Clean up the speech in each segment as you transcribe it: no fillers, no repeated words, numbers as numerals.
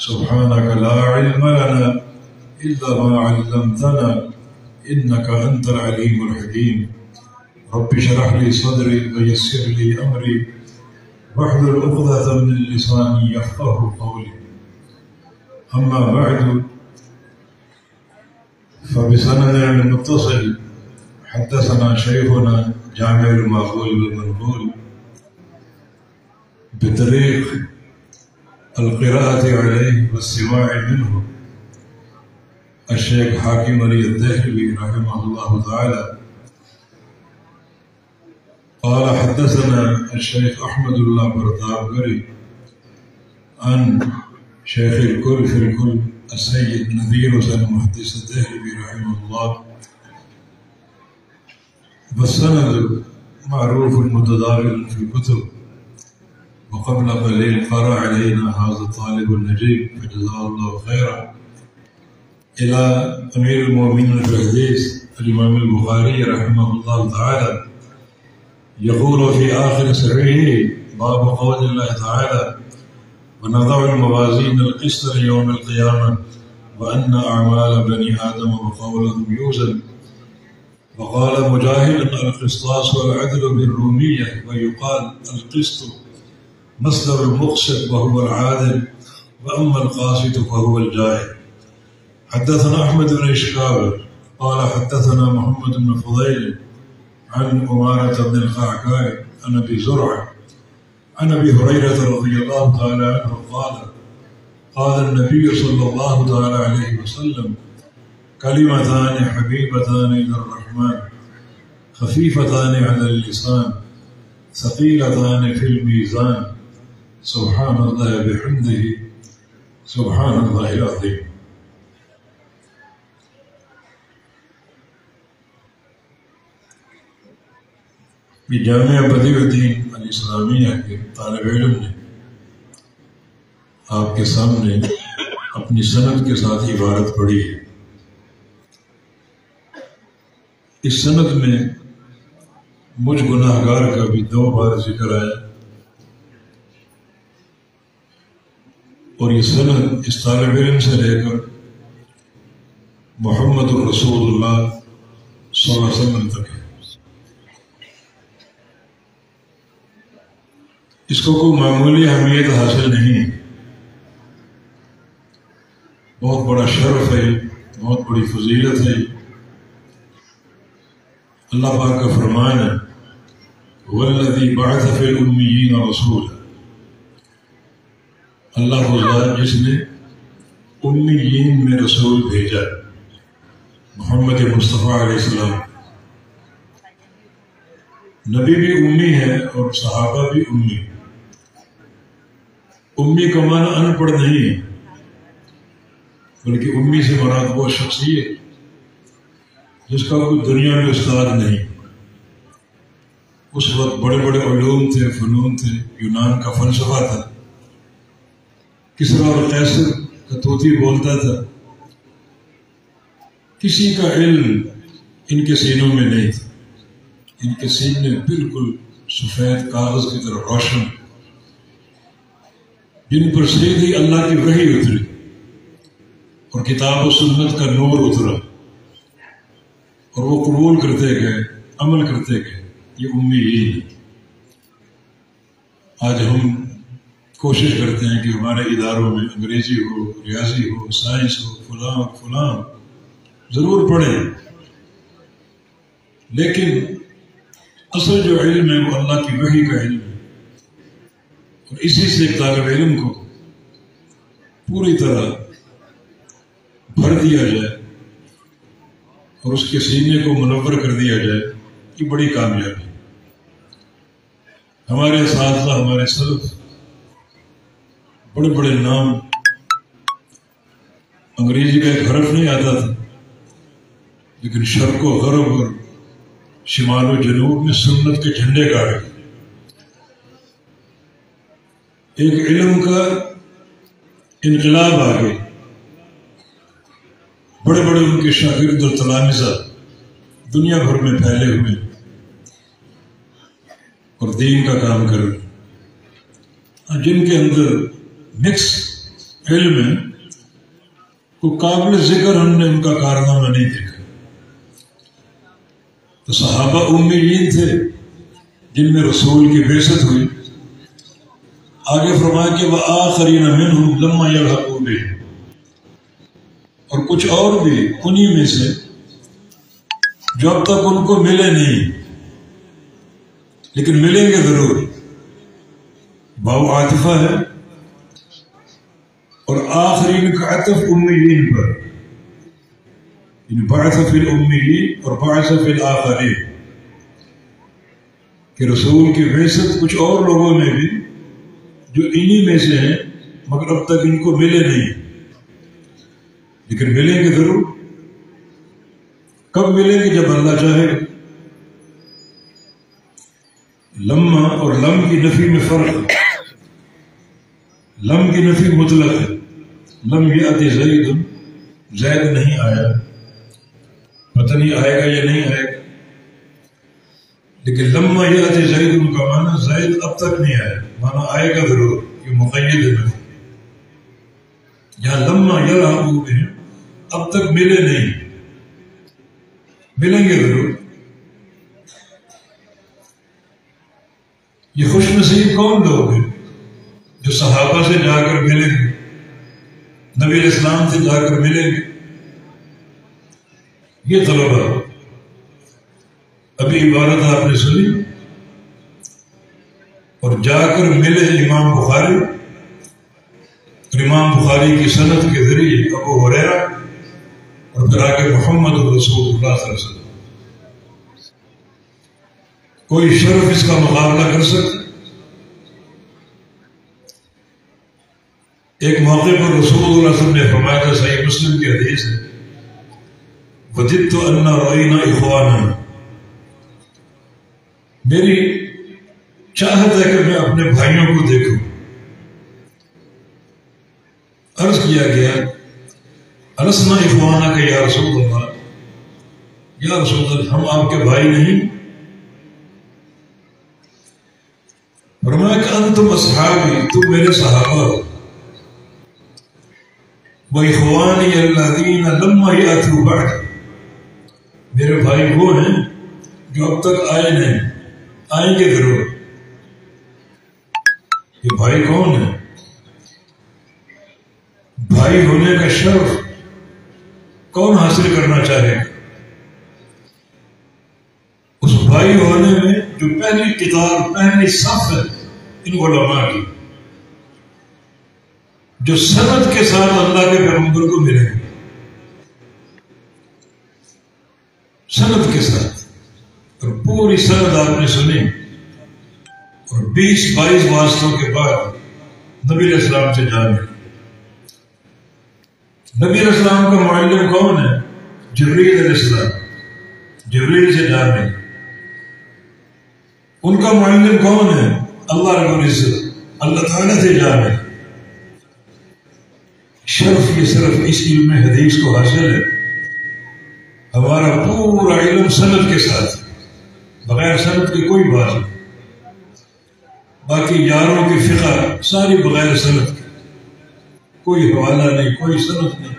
سبحانك لا علم لنا إلا ما علمتنا إنك أنت العليم الحكيم رب اشرح لي صدري ويسر لي أمري واحلل عقدة من لساني يفقهوا قولي أما بعد فبسند المتصل حدثنا شيخنا جامع المعقول والمنقول بطريق القراءة عليه والسماع منه الشيخ حاكم علي الذهبي رحمه الله تعالى قال حدثنا الشيخ أحمد الله بردابري عن شيخ الكل في الكل السيد نذير حسين المحدث الذهبي رحمه الله والسند معروف متداول في الكتب وقبل قليل قرأ علينا هذا الطالب النجيب فجزاه الله خيرا إلى أمير المؤمنين في الحديث الإمام البخاري رحمه الله تعالى يقول في آخر صحيحه باب قول الله تعالى ونضع الموازين القسط ليوم القيامة وأن أعمال بني آدم وقولهم يوزن وقال مجاهد القسطاس والعدل بالرومية ويقال القسط مصدر المقسط وهو العادل وأما القاسط فهو الجائر. حدثنا أحمد بن إشكاب قال حدثنا محمد بن فضيل عن أمارة بن القعقاع عن أبي زرعة عن أبي هريرة رضي الله تعالى عنه قال النبي صلى الله تعالى عليه وسلم كلمتان حبيبتان إلى الرحمن خفيفتان على اللسان ثقيلتان في الميزان سبحان الله بحمده سبحان الله العظيم. جامعہ بدیع الدین الاسلامیہ کے طالب علم نے آپ کے سامنے اپنی سند کے ساتھ عبارت پڑھی ہے. اس سند میں مجھ گناہگار کا بھی 2 بار ذکر آیا اور یہ سند اس طالب علم سے لے کر محمد الرسول اللہ صلی اللہ علیہ وسلم تک ہے. اس کو کوئی معمولی اہمیت حاصل نہیں، بہت بڑا شرف ہے، بہت بڑی فضیلت ہے. اللہ پاک کا فرمان ہے وَالَّذِي بَعَثَ فِي الْأُمِّيِّينَ رَسُولًا، اللہ وہ ذات جس نے امیین میں رسول بھیجا محمد مصطفیٰ علیہ السلام. نبی بھی امی ہے اور صحابہ بھی امی. امی کا معنی ان پڑھ نہیں ہے بلکہ امی سے مراد وہ شخصیت جس کا کوئی دنیا میں استاد نہیں. اس وقت بڑے بڑے علوم تھے، فنون تھے، یونان کا فلسفہ تھا، کسریٰ اور قیصر کا طوطی بولتا تھا. کسی کا علم ان کے سینوں میں نہیں تھا. ان کے سینے بالکل سفید کاغذ کی طرح روشن، جن پر سیدھی اللہ کی وحی اتری اور کتاب و سنت کا نور اترا اور وہ قبول کرتے گئے، عمل کرتے گئے. یہ امیین. آج ہم کوشش کرتے ہیں کہ ہمارے اداروں میں انگریزی ہو، ریاضی ہو، سائنس ہو، فلاں ضرور پڑھیں، لیکن اصل جو علم ہے وہ اللہ کی وحی کا علم ہے. اور اسی سے ایک طالب علم کو پوری طرح بھر دیا جائے اور اس کے سینے کو منور کر دیا جائے، یہ بڑی کامیابی. ہمارے اساتذہ، ہمارے سلف بڑے بڑے نام، انگریزی کا ایک حرف نہیں آتا تھا لیکن شرق و غرب اور شمال و جنوب میں سنت کے جھنڈے گاڑے. ایک علم کا انقلاب آ گئی. بڑے بڑے ان کے شاگرد اور تلامذہ دنیا بھر میں پھیلے ہوئے اور دین کا کام کر رہے، جن کے اندر مکس علم ہے، کوئی قابل ذکر ہم نے ان کا کارنامہ نہیں دیکھا۔ تو صحابہ امیین تھے جن میں رسول کی بعثت ہوئی۔ آگے فرمایا کہ وآخرین منہم لما یلحقوا بہم، اور کچھ اور بھی انہی میں سے جو اب تک ان کو ملے نہیں لیکن ملیں گے ضرور۔ باو عاطفہ ہے، اور آخرین کا عطف امیین پر، یعنی بعث فی الامیین اور بعث فی الآخرین، کہ رسول کی بعثت کچھ اور لوگوں میں بھی جو انہی میں سے ہیں مگر اب تک ان کو ملے نہیں لیکن ملیں گے ضرور۔ کب ملیں گے؟ جب اللہ چاہے۔ لما اور لم کی نفی میں فرق ہے۔ لم کی نفی مطلق ہے، لم یأتی زید، زید نہیں آیا، پتہ نہیں آئے گا یا نہیں آئے گا۔ لیکن لما یأتی زید کا معنی زید اب تک نہیں آیا، معنی آئے گا ضرور، یہ مقید ہے۔ یا لما یلحقوا بہم، اب تک ملے نہیں، ملیں گے ضرور۔ یہ خوش نصیب کون لوگ ہیں جو صحابہ سے جا کر ملیں گے، نبی علیہ السلام سے جا کر ملیں گے؟ یہ طلبہ ابھی عبارت آپ نے سنی، اور جا کر ملے امام بخاری، اور امام بخاری کی سند کے ذریعے ابو ہریرہ، اور پھر آگے محمد رسول اللہ صلی اللہ علیہ وسلم۔ کوئی شرف اس کا مقابلہ کر سکتا؟ ایک موقع پر رسول اللہ صلی اللہ علیہ وسلم نے فرمایا تھا، صحیح مسلم کی حدیث ہے، وَجِدْتُ أَنَّ رَأَيْنَا إِخْوَانًا، میری چاہت ہے کہ میں اپنے بھائیوں کو دیکھوں۔ عرض کیا گیا أَلَسْنَا إِخْوَانَكَ یا رسول اللہ، یا رسول اللہ ہم آپ کے بھائی نہیں؟ فرمایا کہ انتم اصحابی، تم میرے صحابہ ہو، وإخوانی الذین لم یأتوا بعد، میرے بھائی وہ ہیں جو اب تک آئے نہیں، آئیں گے ضرور۔ یہ بھائی کون ہے؟ بھائی ہونے کا شرف کون حاصل کرنا چاہے گا؟ اس بھائی ہونے میں جو پہلی کتاب، پہلی صف ہے ان علماء کی، جو سند کے ساتھ اللہ کے پیغمبر کو ملے گی، سند کے ساتھ، اور پوری سند آپ نے سنی، اور 20-22 واسطوں کے بعد نبی علیہ السلام سے جان ملی۔ نبی علیہ السلام کا معلم کون ہے؟ جبریل علیہ السلام، جبریل سے جان ملی۔ ان کا معلم کون ہے؟ اللہ رب العزت، اللہ تعالیٰ سے جان ملی۔ شرف یہ صرف اس علم حدیث کو حاصل ہے، ہمارا پورا علم سند کے ساتھ، بغیر سند کے کوئی بات نہیں۔ باقی یاروں کی فقہ ساری بغیر سند کے، کوئی حوالہ نہیں، کوئی سند نہیں،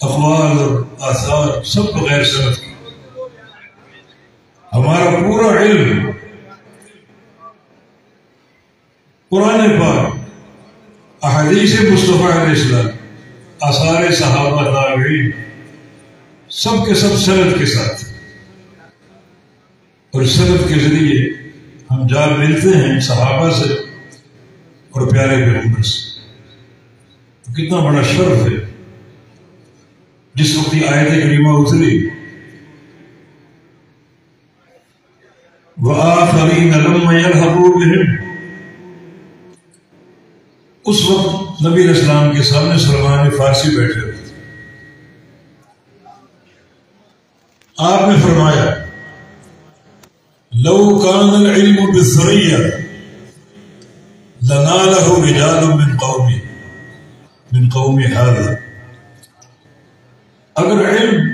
اقوال اور آثار سب بغیر سند کے۔ ہمارا پورا علم قرآن پاک، احادیث مصطفیٰ علیہ السلام، آثار صحابہ تابعین، سب کے سب سند کے ساتھ، اور سند کے ذریعے ہم جا ملتے ہیں صحابہ سے اور پیارے پیغمبر سے۔ تو کتنا بڑا شرف ہے۔ جس وقت یہ آیت کریمہ اتری، وآخرین لما یلحقوا بہم، اس وقت نبی علیہ السلام کے سامنے سلمان فارسی بیٹھے ہوئے تھے۔ آپ نے فرمایا لو کان العلم بالثریہ لنالہ رجال من قومی ھذا، اگر علم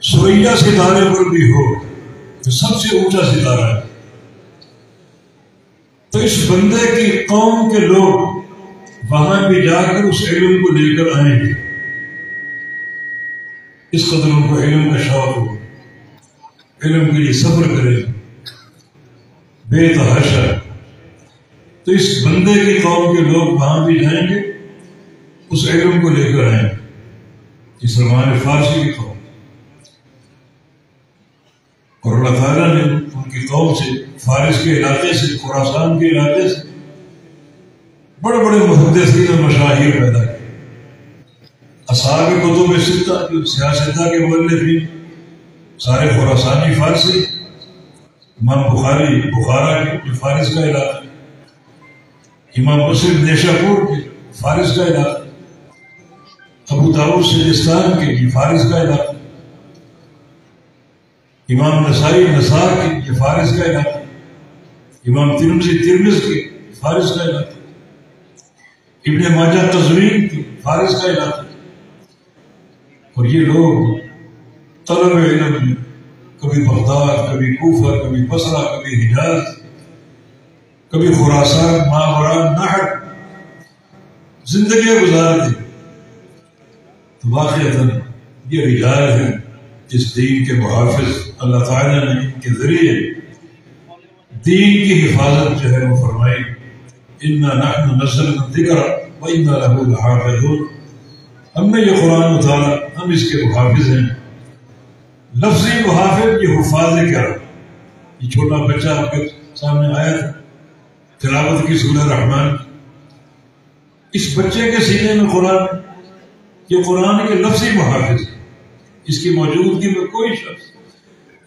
ثریہ ستارے پر بھی ہو، جو سب سے اونچا ستارہ ہے، تو اس بندے کی قوم کے لوگ وہاں بھی جا کر اس علم کو لے کر آئیں گے. اس قدر ان کو علم کا شوق ہو، علم کے لیے صبر کرے بے تحاشا. تو اس بندے کی قوم کے لوگ وہاں بھی جائیں گے، اس علم کو لے کر آئیں گے. یہ سلمان فارسی کی قوم، اور اللہ تعالیٰ نے ان کی قوم سے، فارس کے علاقے سے، خراسان کے علاقے سے بڑے بڑے محدثین اور مشاہیر پیدا کیے. اصحاب کتب ستہ جو سیاستہ کے مؤلفین سارے خراسانی فارسی. امام بخاری بخارا کے جو فارس کا علاقہ، امام مسلم نیشاپور کے فارس کا علاقہ، ابو داؤد سجستان کے یہ فارس کا علاقہ، امام نسائی نسا کے یہ فارس کا علاقہ، امام ترمذی ترمذ کے فارس کا علاقہ، ابن ماجہ تزوین کے فارس کا علاقہ. اور یہ لوگ طلب علم میں کبھی بغداد، کبھی کوفہ، کبھی بصرہ، کبھی حجاز، کبھی خراسان، ماوراء النہر زندگیاں گزار دی. تو واقعتاً یہ رجال ہیں اس دین کے محافظ. اللہ تعالیٰ نے ان کے ذریعے دین کی حفاظت جو ہے وہ فرمائی. اِنَّا نَحْنُ نَزَّلْنَا الذِّكْرَ وَإِنَّا لَهُ لَحَافِظُونَ. ہم نے یہ قرآن اتارا، ہم اس کے محافظ ہیں. لفظی محافظ یہ حفاظ کیا؟ یہ چھوٹا بچہ آپ کے سامنے آیا تھا تلاوت کی سورہ رحمان. اس بچے کے سینے میں قرآن، یہ قرآن کے لفظی محافظ ہے. اس کی موجودگی میں کوئی شخص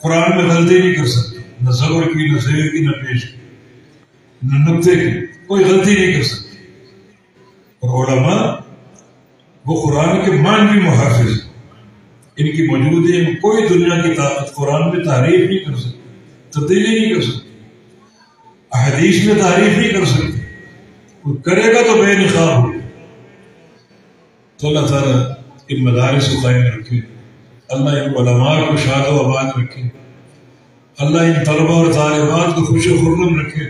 قرآن میں غلطی نہیں کر سکتا، نہ زبر کی، نہ زیر کی، نہ پیش کی، نہ نقطے کی، کوئی غلطی نہیں کر سکتی. اور علماء وہ قرآن کے معنوی محافظ ہیں. ان کی موجودگی میں کوئی دنیا کی طاقت قرآن میں تعریف نہیں کر سکتی، تبدیلی نہیں کر سکتی، احادیث میں تعریف نہیں کر سکتی. کوئی کرے گا تو بے نقاب ہو. تو اللہ تعالیٰ ان مدارس کو قائم رکھے، اللہ ان علماء کو شاد و آباد رکھے، اللہ ان طلبہ اور طالبات کو خوش و خرم رکھے.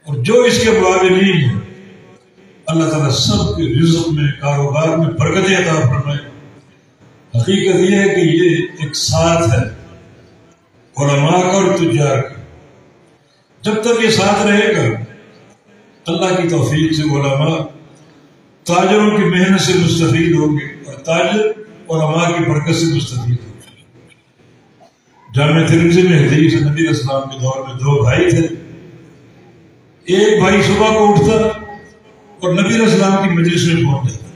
اور جو اس کے مقابلین ہیں اللہ تعالیٰ سب کے رزق میں، کاروبار میں برکتیں عطا فرمائے. حقیقت یہ ہے کہ یہ ایک ساتھ ہے علماء کا اور تجار کا. جب تک یہ ساتھ رہے گا اللہ کی توفیق سے علماء تاجروں کی محنت سے مستفید ہوں گے، اور تاجر علماء کی برکت سے مستفید ہوں گے. جامع ترمذی میں حدیث نبی علیہ السلام کے دور میں دو بھائی تھے. ایک بھائی صبح کو اٹھتا اور نبی علیہ السلام کی مجلس میں پہنچ جاتا،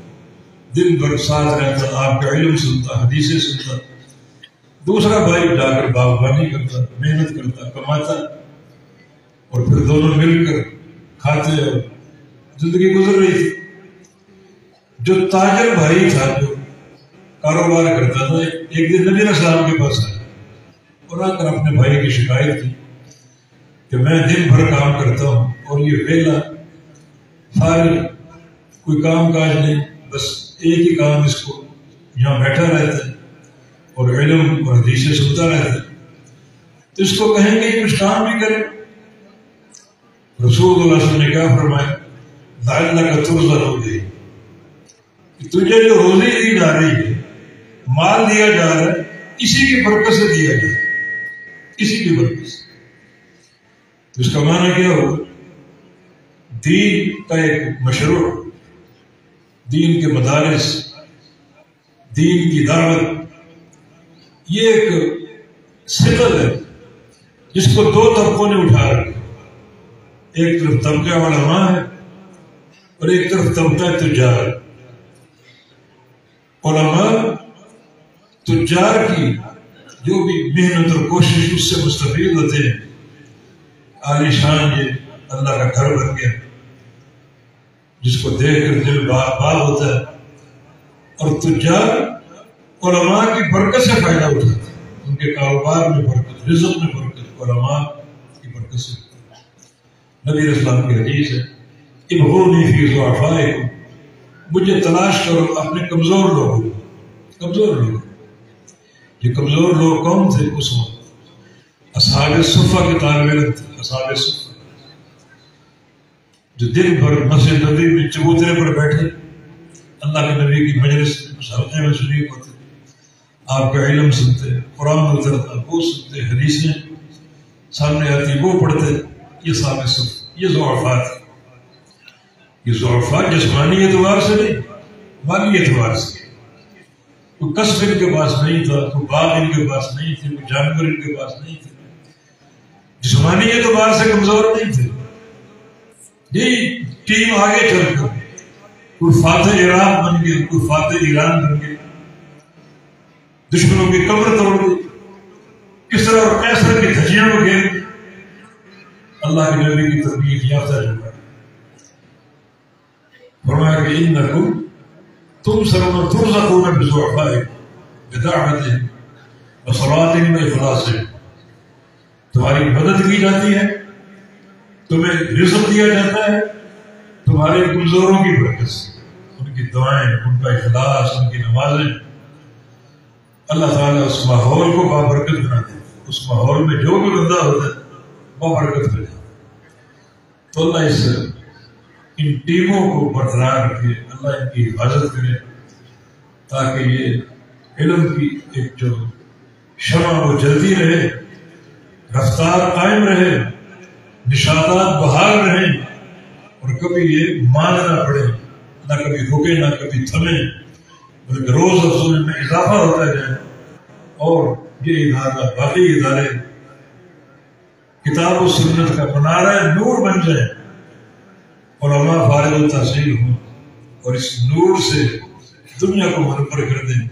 دن بھر ساتھ رہتا، آپ کا علم سنتا، حدیثیں سنتا. دوسرا بھائی جا کر باغبانی کرتا، محنت کرتا، کماتا، اور پھر دونوں مل کر کھاتے اور زندگی گزر رہی تھی. جو تاجر بھائی تھا، جو کاروبار کرتا تھا، ایک دن نبی علیہ السلام کے پاس آیا اور آ کر اپنے بھائی کی شکایت کی کہ میں دن بھر کام کرتا ہوں اور یہ ویلا فارغ، کوئی کام کاج نہیں، بس ایک ہی کام اس کو، یہاں بیٹھا رہتا ہے اور علم اور حدیثیں سنتا رہتا ہے. تو اس کو کہیں گے کچھ کام بھی کرے. رسول اللہ صلی اللہ علیہ وسلم نے کیا فرمایا؟ لعلک ترزق ہو گئی، تجھے جو روزی دی جا رہی ہے، مال دیا جا رہا ہے، اسی کی برکت سے دیا جا رہا ہے، اسی کی برکت سے. تو اس کا معنی کیا ہوگا؟ دین کا ایک مشروع، دین کے مدارس، دین کی دعوت، یہ ایک ثقل ہے جس کو دو طبقوں نے اٹھا رکھا. ایک طرف طبقہ علماء ہے اور ایک طرف طبقہ تجار. علماء تجار کی جو بھی محنت اور کوشش اس سے مستفید ہوتے ہیں. عالی شان یہ اللہ کا گھر بن گیا جس کو دیکھ کر دل باغ ہوتا ہے. اور تجار علماء کی برکت سے فائدہ اٹھاتے ہیں، ان کے کاروبار میں برکت، رزق میں برکت علماء کی برکت سے. نبی علیہ السلام کی حدیث ہے، ابغونی فی ضعفائکم، مجھے تلاش کرو اپنے کمزور لوگوں. کمزور لوگ، یہ کمزور لوگ کون تھے اس وقت؟ اصحاب صفہ کے طالب علم تھے. اصحاب صفہ جو دن بھر مسجد نبی میں چبوترے پر بیٹھے اللہ کے نبی کی مجلس حلقے میں شریک ہوتے، آپ کا علم سنتے، قرآن اترتا وہ سنتے، حدیثیں سامنے آتی وہ پڑھتے. یہ صاحب صف، یہ ضعفات، یہ ضعفات جسمانی اعتبار سے نہیں، مالی اعتبار سے. کوئی کسب ان کے پاس نہیں تھا، کوئی باغ ان کے پاس نہیں تھے، کوئی جانور ان کے پاس نہیں تھے، جسمانی اعتبار سے کمزور نہیں تھے. یہ ٹیم آگے چل کر کوئی فاتح عراق بن گئے، کوئی فاتح ایران بن گئے، دشمنوں کی کمر توڑ دی، کس طرح اور قیصر کی دھجیاں میں گھیر دی. اللہ کے نبی کی تربیت یافتہ جگہ فرمایا کہ انکم تنصرون ترزقون بضعفائکم بدعوتہم وصلاتہم واخلاصہم. تمہاری مدد کی جاتی ہے، تمہیں رزق دیا جاتا ہے تمہارے کمزوروں کی برکت سے، ان کی دعائیں، ان کا اخلاص، ان کی نمازیں. اللہ تعالیٰ اس ماحول کو بابرکت بنا دے. اس ماحول میں جو بھی بندہ ہوتا ہے بابرکت بنے. تو اللہ ان ٹیموں کو برقرار رکھے، اللہ ان کی حفاظت کرے تاکہ یہ علم کی ایک جو شمع وہ جلتی رہے، رفتار قائم رہے، نشاطات بحال رہیں، اور کبھی یہ مان نہ پڑے، نہ کبھی رکے نہ کبھی تھمے، بلکہ روز افزوئی میں اضافہ ہوتا جائے. اور یہ ادارہ، باقی ادارے کتاب و سنت کا منارہ نور بن جائے، علماء فارغ التحصیل ہوں، اور اس نور سے دنیا کو منور کر دیں،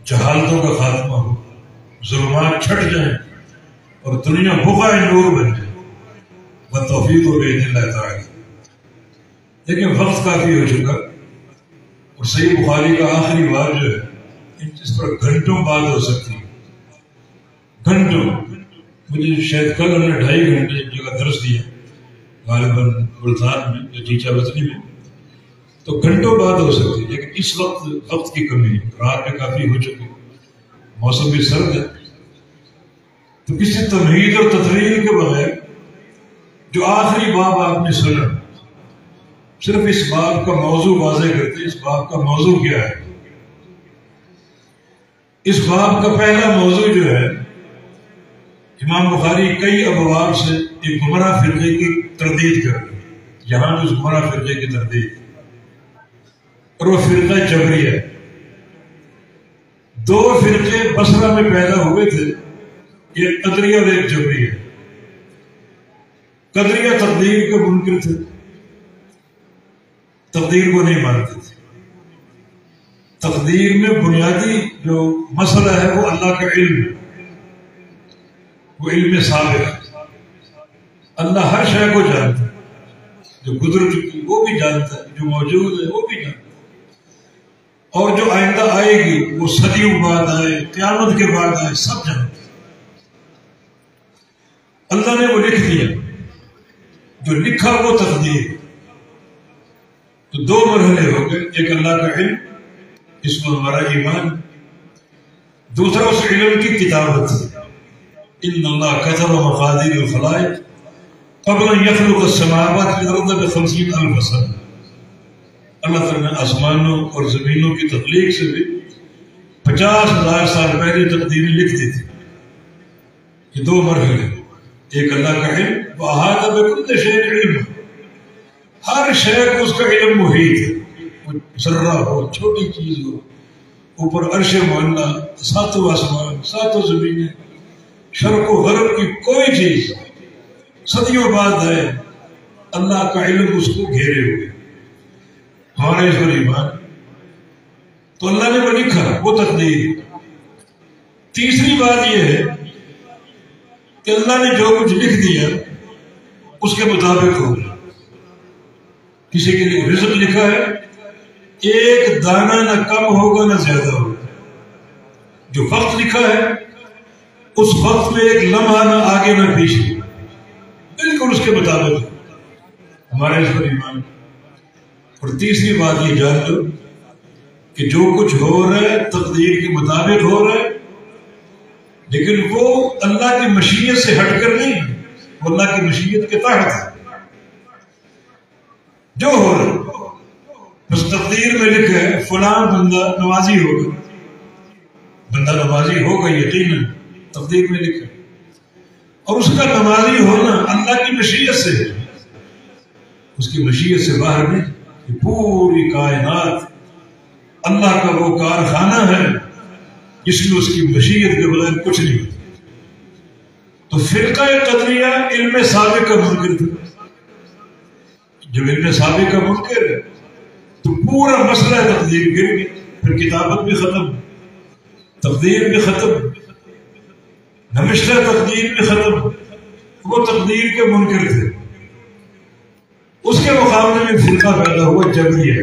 جہالتوں کا خاتمہ ہو، ظلمات چھٹ جائیں اور دنیا بقعہ نور بن جائے. والتوفیق بإذن اللہ تعالی. لیکن وقت کافی ہو چکا، اور صحیح بخاری کا آخری بار جو ہے اس پر گھنٹوں بات ہو سکتی ہے، گھنٹوں. مجھے شاید کل انہوں نے 2.5 گھنٹے ایک جگہ درس دیا غالباً ملتان میں یا چیچا وطنی میں، تو گھنٹوں بات ہو سکتی ہے. لیکن اس وقت کی کمی ہے، رات میں کافی ہو چکی، موسم بھی سرد ہے. تو کسی تمہید اور تطویل کے بغیر جو آخری باب آپ نے سنا، صرف اس باب کا موضوع واضح کرتے. اس باب کا موضوع کیا ہے؟ اس باب کا پہلا موضوع جو ہے، امام بخاری کئی ابواب سے ایک گمراہ فرقے کی تردید کر رہے ہیں. یہاں اس گمراہ فرقے کی تردید، اور وہ فرقہ جبریہ ہے. 2 فرقے بصرہ میں پیدا ہوئے تھے، ایک قدریہ اور ایک جبریہ. قدریہ تقدیر کے منکر تھے، تقدیر کو نہیں مانتے تھے. تقدیر میں بنیادی جو مسئلہ ہے وہ اللہ کا علم ہے، وہ علم سابق ہے. اللہ ہر شے کو جانتا ہے، جو گزر چکی وہ بھی جانتا ہے، جو موجود ہے وہ بھی جانتا ہے، اور جو آئندہ آئے گی وہ صدیوں بعد آئے، قیامت کے بعد آئے، سب جانتا ہے. اللہ نے وہ لکھ دیا، جو لکھا وہ تقدیر. تو 2 مرحلے ہو گئے، ایک اللہ کا علم، اس میں ہمارا ایمان، دوسرا اس علم کی کتابت. ان اللہ كتب مقادیر الخلائق قبل ان يخلق السماوات والارض ب50,000 سنہ. اللہ تعالیٰ نے آسمانوں اور زمینوں کی تخلیق سے بھی 50,000 سال پہلے تقدیریں لکھ دی تھی. یہ 2 مرحلے، ایک اللہ کا علم، وَأَحَاطَ بِكُلِّ شَيْءٍ عِلْمًا، ہر شے کو اس کا علم محیط ہے. وہ ذرہ ہو، چھوٹی چیز ہو، اوپر عرش معلیٰ، 7 آسمان، 7 زمینیں، شرق و غرب کی کوئی چیز صدیوں بعد ہے، اللہ کا علم اس کو گھیرے ہوئے. ہمارا اس پر ایمان. تو اللہ نے وہ لکھا، وہ تقدیر. تیسری بات یہ ہے کہ اللہ نے جو کچھ لکھ دیا اس کے مطابق ہو. کسی کے لیے رزق لکھا ہے، ایک دانہ نہ کم ہوگا نہ زیادہ ہوگا. جو وقت لکھا ہے اس وقت میں ایک لمحہ نہ آگے نہ پیچھے، بالکل اس کے مطابق. ہمارے اس پر ایمان. اور تیسری بات یہ جان لو کہ جو کچھ ہو رہا ہے تقدیر کے مطابق ہو رہا ہے، لیکن وہ اللہ کی مشیت سے ہٹ کر نہیں، وہ اللہ کی مشیت کے تحت ہے. جو ہو رہا بس تقدیر میں لکھا ہے فلاں بندہ نمازی ہوگا، بندہ نمازی ہوگا یقیناً، تقدیر میں لکھا ہے، اور اس کا نمازی ہونا اللہ کی مشیت سے ہے، اس کی مشیت سے باہر نہیں۔ یہ پوری کائنات اللہ کا وہ کارخانہ ہے جس میں اس کی مشیت کے بغیر کچھ نہیں ہوتا۔ تو فرقہ قدریہ علم سابق کا منکر تھا، جب علم سابق کا منکر ہے تو پورا مسئلہ تقدیر گر گیا، پھر کتابت بھی ختم، تقدیر بھی ختم، نوشتہ تقدیر بھی ختم۔ وہ تقدیر کے منکر تھے۔ اس کے مقابلے میں فرقہ پیدا ہوا جبریہ،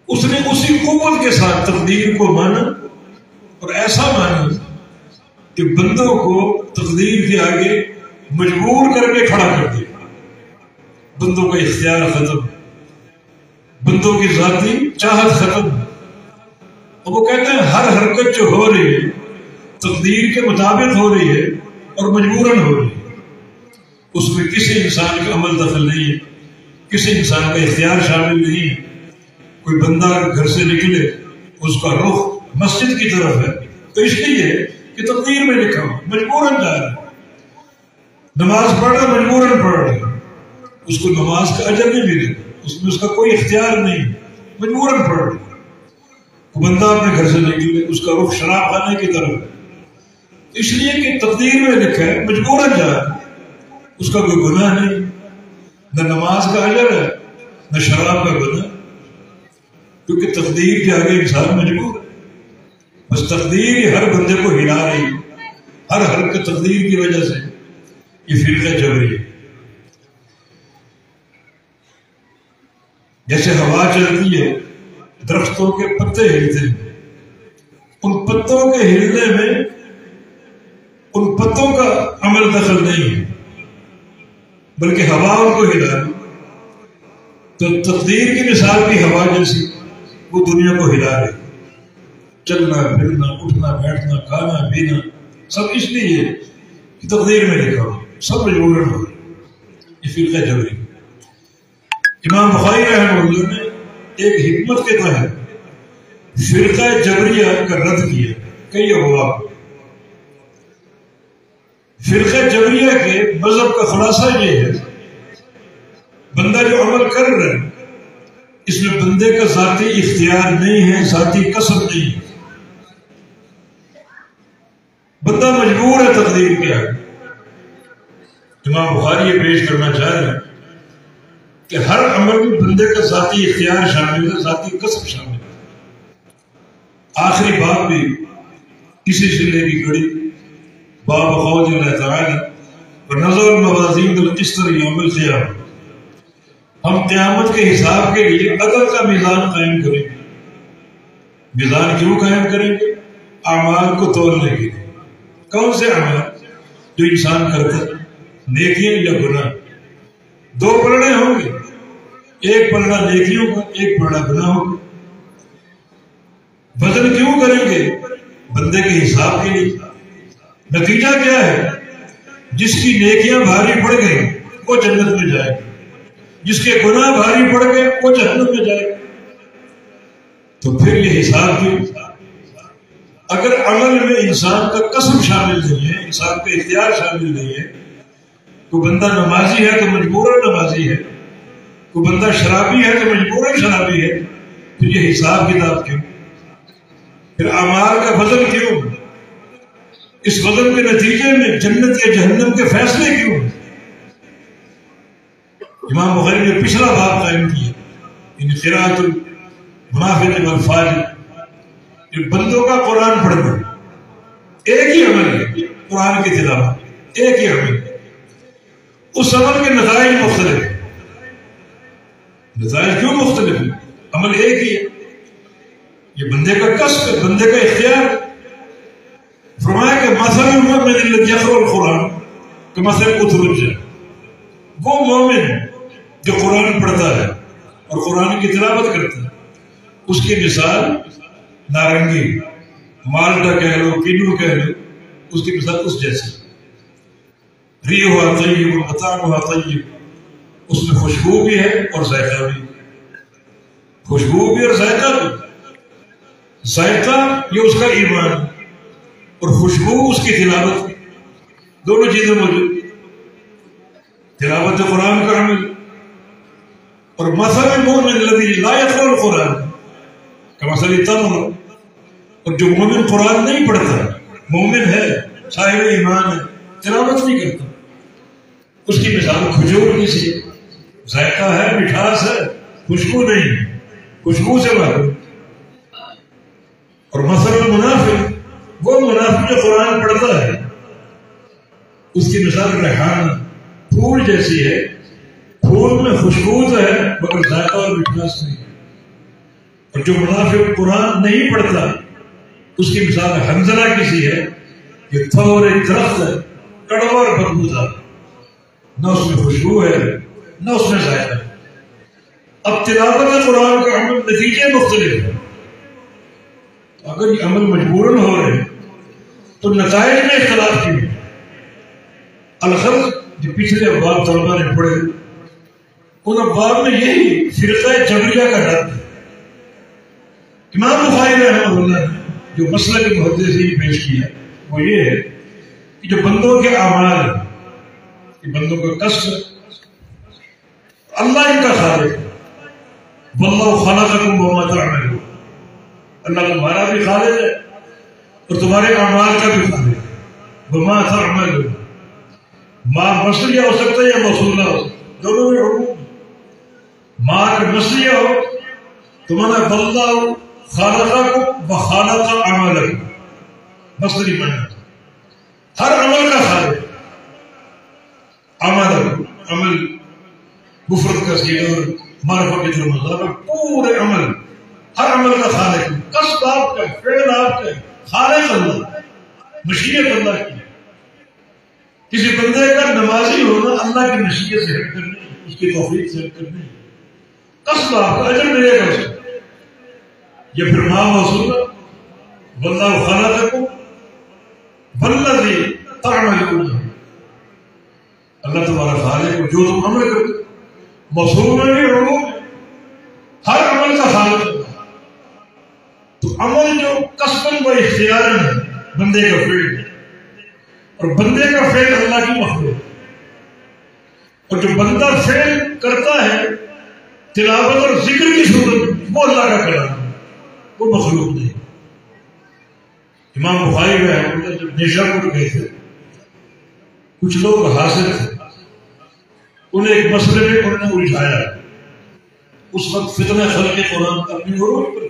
اس نے اسی قوت کے ساتھ تقدیر کو مانا، اور ایسا مانا کہ بندوں کو تقدیر کے آگے مجبور کر کے کھڑا کر دیا، بندوں کا اختیار ختم، بندوں کی ذاتی چاہت ختم۔ اور وہ کہتے ہیں ہر حرکت جو ہو رہی ہے تقدیر کے مطابق ہو رہی ہے اور مجبوراً ہو رہی ہے، اس میں کسی انسان کا عمل دخل نہیں ہے، کسی انسان کا اختیار شامل نہیں ہے۔ کوئی بندہ گھر سے نکلے اس کا رخ مسجد کی طرف ہے تو اس لیے کہ تقدیر میں لکھا ہو، مجبوراً جا رہا ہے، نماز پڑھ رہا مجبوراً پڑھ رہا ہے، اس کو نماز کا اجر نہیں ملے، اس میں اس کا کوئی اختیار نہیں، مجبوراً پڑھ رہا ہے۔ وہ بندہ اپنے گھر سے نکلے اس کا رخ شراب خانے کی طرف ہے، اس لیے کہ تقدیر میں لکھا ہے مجبوراً جا رہا ہے، اس کا کوئی گناہ نہیں، نہ نماز کا اجر ہے نہ شراب کا گناہ، کیونکہ تقدیر کے آگے انسان مجبور ہے۔ بس تقدیر ہی ہر بندے کو ہلا رہی ہے، ہر حرکت تقدیر کی وجہ سے۔ یہ فرقہ جبری ہے۔ جیسے ہوا چلتی ہے درختوں کے پتے ہلتے ہیں، ان پتوں کے ہلنے میں ان پتوں کا عمل دخل نہیں ہے بلکہ ہوا ان کو ہلا رہی۔ تو تقدیر کی مثال بھی ہوا جیسی، وہ دنیا کو ہلا رہی، چلنا پھرنا اٹھنا بیٹھنا کھانا پینا سب اس لیے کہ تقدیر میں لکھا ہو، سب مجبوراً ہو۔ یہ فرقہ جبری۔ امام بخاری رحمہ اللہ نے ایک حکمت کے تحت فرقہ جبریہ کا رد کیا کئی ابواب۔ فرقہ جبریہ کے مذہب کا خلاصہ یہ ہے بندہ جو عمل کر رہا ہے اس میں بندے کا ذاتی اختیار نہیں ہے، ذاتی قصد نہیں ہے، بندہ مجبور ہے تقدیر کے آگے۔ امام بخاری یہ پیش کرنا چاہ رہے ہیں کہ ہر عمل میں بندے کا ذاتی اختیار شامل ہے، ذاتی قصد شامل ہے۔ آخری باب بھی کسی سلے کی کڑی، باب قول اللہ تعالی ونضع الموازین القسط لیوم القیامہ، ہم قیامت کے حساب کے لیے عدل کا میزان قائم کریں گے۔ میزان کیوں قائم کریں گے؟ اعمال کو تولنے کے لیے۔ کون سے اعمال؟ جو انسان کرتا ہے، نیکیاں یا گناہ، دو پلڑے ہوں گے، ایک پلڑا نیکیوں کا، ایک پلڑا گناہوں کا۔ وزن کیوں کریں گے؟ بندے کے حساب کے لیے۔ نتیجہ کیا ہے؟ جس کی نیکیاں بھاری پڑ گئی وہ جنت میں جائے گا، جس کے گناہ بھاری پڑ گئے وہ جہنم میں جائے گا۔ تو پھر یہ حساب کیوں؟ اگر عمل میں انسان کا قصد شامل نہیں ہے، انسان کا اختیار شامل نہیں ہے، کوئی بندہ نمازی ہے تو مجبوراً نمازی ہے، کوئی بندہ شرابی ہے تو مجبوراً شرابی ہے، پھر یہ حساب کتاب کیوں؟ پھر اعمال کا وزن کیوں؟ اس وزن کے نتیجے میں جنت یا جہنم کے فیصلے کیوں؟ امام بخاری نے پچھلا باب قائم کیا، یعنی قراءۃ المنافق والفاجر، کہ بندوں کا قرآن پڑھنا ایک ہی عمل ہے، قرآن کی تلاوت ایک ہی عمل ہے، اس عمل کے نتائج مختلف ہیں۔ نتائج کیوں مختلف ہیں؟ عمل ایک ہی ہے، یہ بندے کا قصد ہے، بندے کا اختیار۔ فرمایا کہ مثل المؤمن الذی یقرأ القرآن کمثل اترج، وہ مومن جو قرآن پڑھتا ہے اور قرآن کی تلاوت کرتا ہے، اس کی مثال نارنگی، مالٹا کہہ لو، کینو کہہ لو، اس کی مثال اس جیسی۔ ریحھا طیب وطعمھا طیب، اس میں خوشبو بھی ہے اور ذائقہ بھی، خوشبو بھی اور ذائقہ بھی۔ ذائقہ یہ اس کا ایمان اور خوشبو اس کی تلاوت، دونوں چیزیں موجود، تلاوت قرآن کا عمل۔ اور مثل المؤمن الذی لا یقرأ القرآن کمثل التمر، اور جو مومن قرآن نہیں پڑھتا، مومن ہے، صاحب ایمان ہے، تلاوت نہیں کرتا، اس کی مثال کھجور کی سی، ذائقہ ہے، مٹھاس ہے، خوشبو نہیں، خوشبو سے معلوم۔ اور مثل المنافق، وہ منافق جو قرآن پڑھتا ہے، اس کی مثال ریحان، پھول جیسی ہے، پھول میں خوشبو تو ہے مگر ذائقہ اور مٹھاس نہیں۔ اور جو منافق قرآن نہیں پڑھتا، اس کی مثال حنظلہ کسی ہے، یہ تھور ایک درخت ہے، کڑوا اور بدبودار، نہ اس میں خوشبو ہے نہ اس میں ذائقہ ہے۔ اب تلاوت قرآن کا عمل نتیجے مختلف ہیں، اگر یہ عمل مجبوراً ہو رہے ہیں تو نتائج میں اختلاف کیوں؟ الخلق جو پچھلے ابواب طلبہ نے پڑھے، ان ابواب میں یہی فرقہ جبریہ کا ڈر ہے۔ امام بخاری رحمہ اللہ نے جو مسئلہ کے محدثین پیش کیا وہ یہ ہے کہ جو بندوں کے اعمال ہیں، کہ بندوں کا کسب، اللہ ان کا خالق ہے، واللہ خلقکم وما تعملون، اللہ تمہارا بھی خالق ہے اور تمہارے اعمال کا بھی خالق ہے، وما تعملون، ما مصریہ ہو سکتا ہے یا موصولہ ہو سکتا ہے، دونوں میں حکم۔ ما کا مصریہ ہو تو مانا واللہ خالقکم وخالق اعمالکم، مصدری معنی ہر عمل کا خالق، عمل مفرد کا صیغہ اور معرفہ کے جو مطلب ہے، پورے عمل، ہر عمل کا خالق، قصد آپ کا، فعل آپ کا، خالق اللہ، مشیت اللہ کی۔ کسی بندے کا نمازی ہونا اللہ کی مشیت سے ہٹ کر نہیں، اس کی توفیق سے ہٹ کر نہیں، قصد آپ کا، اجر ملے گا اسے۔ یہ پھر ما موصول واللہ خلقکم والذی تعملون، اللہ تمہارا خالق ہے جو تم عمل کرتے، موصول میں بھی عموم ہے، ہر عمل کا خالق ہے۔ تو عمل جو قصداً و اختیاراً ہے بندے کا فعل ہے، اور بندے کا فعل اللہ کی مخلوق، اور جو بندہ فعل کرتا ہے تلاوت اور ذکر کی صورت، وہ اللہ کا کلام ہے، وہ مخلوق نہیں۔ امام بخاری میں جب نیشاپور گئے تھے، کچھ لوگ حاضر تھے، انہیں ایک مسئلے میں انہوں نے الجھایا، اس وقت فتنہ خلق قرآن اپنی عروج پر،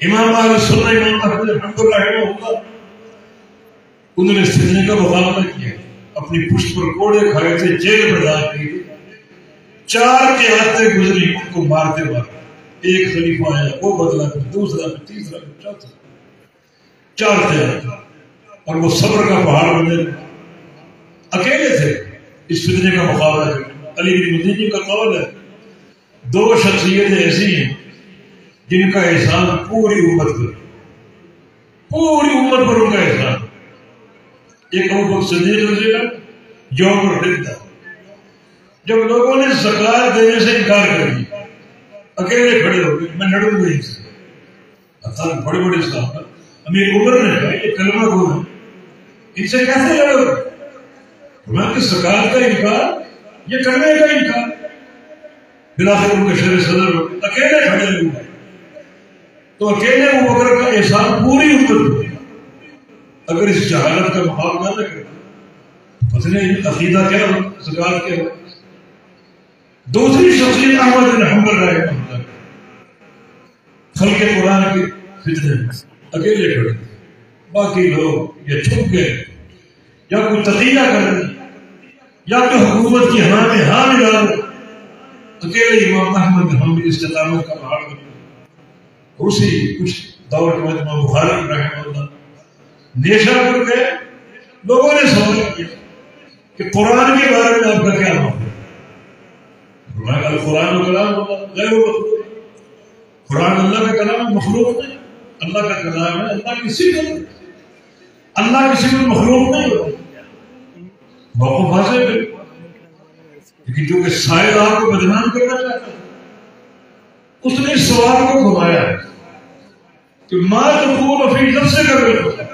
امام اہل سنہ امام احمد رحمہ اللہ، انہوں نے اس فتنے کا مقابلہ کیا، اپنی پشت پر کوڑے کھائے تھے، جیل میں ڈال دی تھی، 4 قیادتیں گزری ان کو مارتے مارتے، ایک خلیفہ آیا، وہ بدلا، پھر دوسرا، پھر تیسرا، پھر چوتھا، 4 قیادتیں، اور وہ صبر کا پہاڑ بنے، اکیلے تھے اس فتنے کا مقابلہ کرنے۔ علی بن مدینی کا قول ہے 2 شخصیتیں ایسی ہیں جن کا احسان پوری امت پر، پوری امت پر ان کا احسان، ایک ابوبکر صدیق رضی اللہ یوم الردہ، جب لوگوں نے زکات دینے سے انکار کر دیا، اکیلے کھڑے ہو گئے، میں لڑوں گا ان سے، اچھا بڑے بڑے صحابہ، امیر عمر نے کہا یہ کلمہ گو ہے، ان سے کیسے لڑو گے؟ فرمایا کہ زکات کا انکار، یہ کرنے کا انکار، بلاخر ان کے شر صدر ہو گئے، اکیلے کھڑے ہوئے، تو اکیلے ابوبکر کا احسان پوری امت ہوئی۔ اگر اس جہالت کا مقابلہ نہ کرے، پتہ نہیں عقیدہ کیا ہو، زکات کیا ہو۔ دوسری شخصیت احمد بن حنبل رحمہ اللہ، خلق قرآن کے فتنے میں اکیلے کھڑے، باقی لوگ یا چھپ گئے، یا کوئی تقیہ کر دیں، یا کوئی حکومت کی ہاں میں ہاں ملا دیں، اکیلے امام احمد بن حنبل استقامت کا پہاڑ بنے۔ اسی کچھ دور کے بعد امام بخاری رحمہ اللہ نیشاپور گئے، لوگوں نے سوال کیا کہ قرآن کے بارے میں آپ کا کیا ماننا ہے؟ فرمایا القرآن کلام اللہ غیر مخلوق، قرآن اللہ کا کلام مخلوق نہیں، اللہ کا کلام ہے، اللہ کی صفت ہے، اللہ کی صفت مخلوق نہیں ہوتی۔ موقف واضح ہے۔ لیکن جو کہ شاید آپ کو بدنام کرنا چاہتا تھا، اس نے اس سوال کو گھمایا کہ ما تقول فی نفسک بالخطا،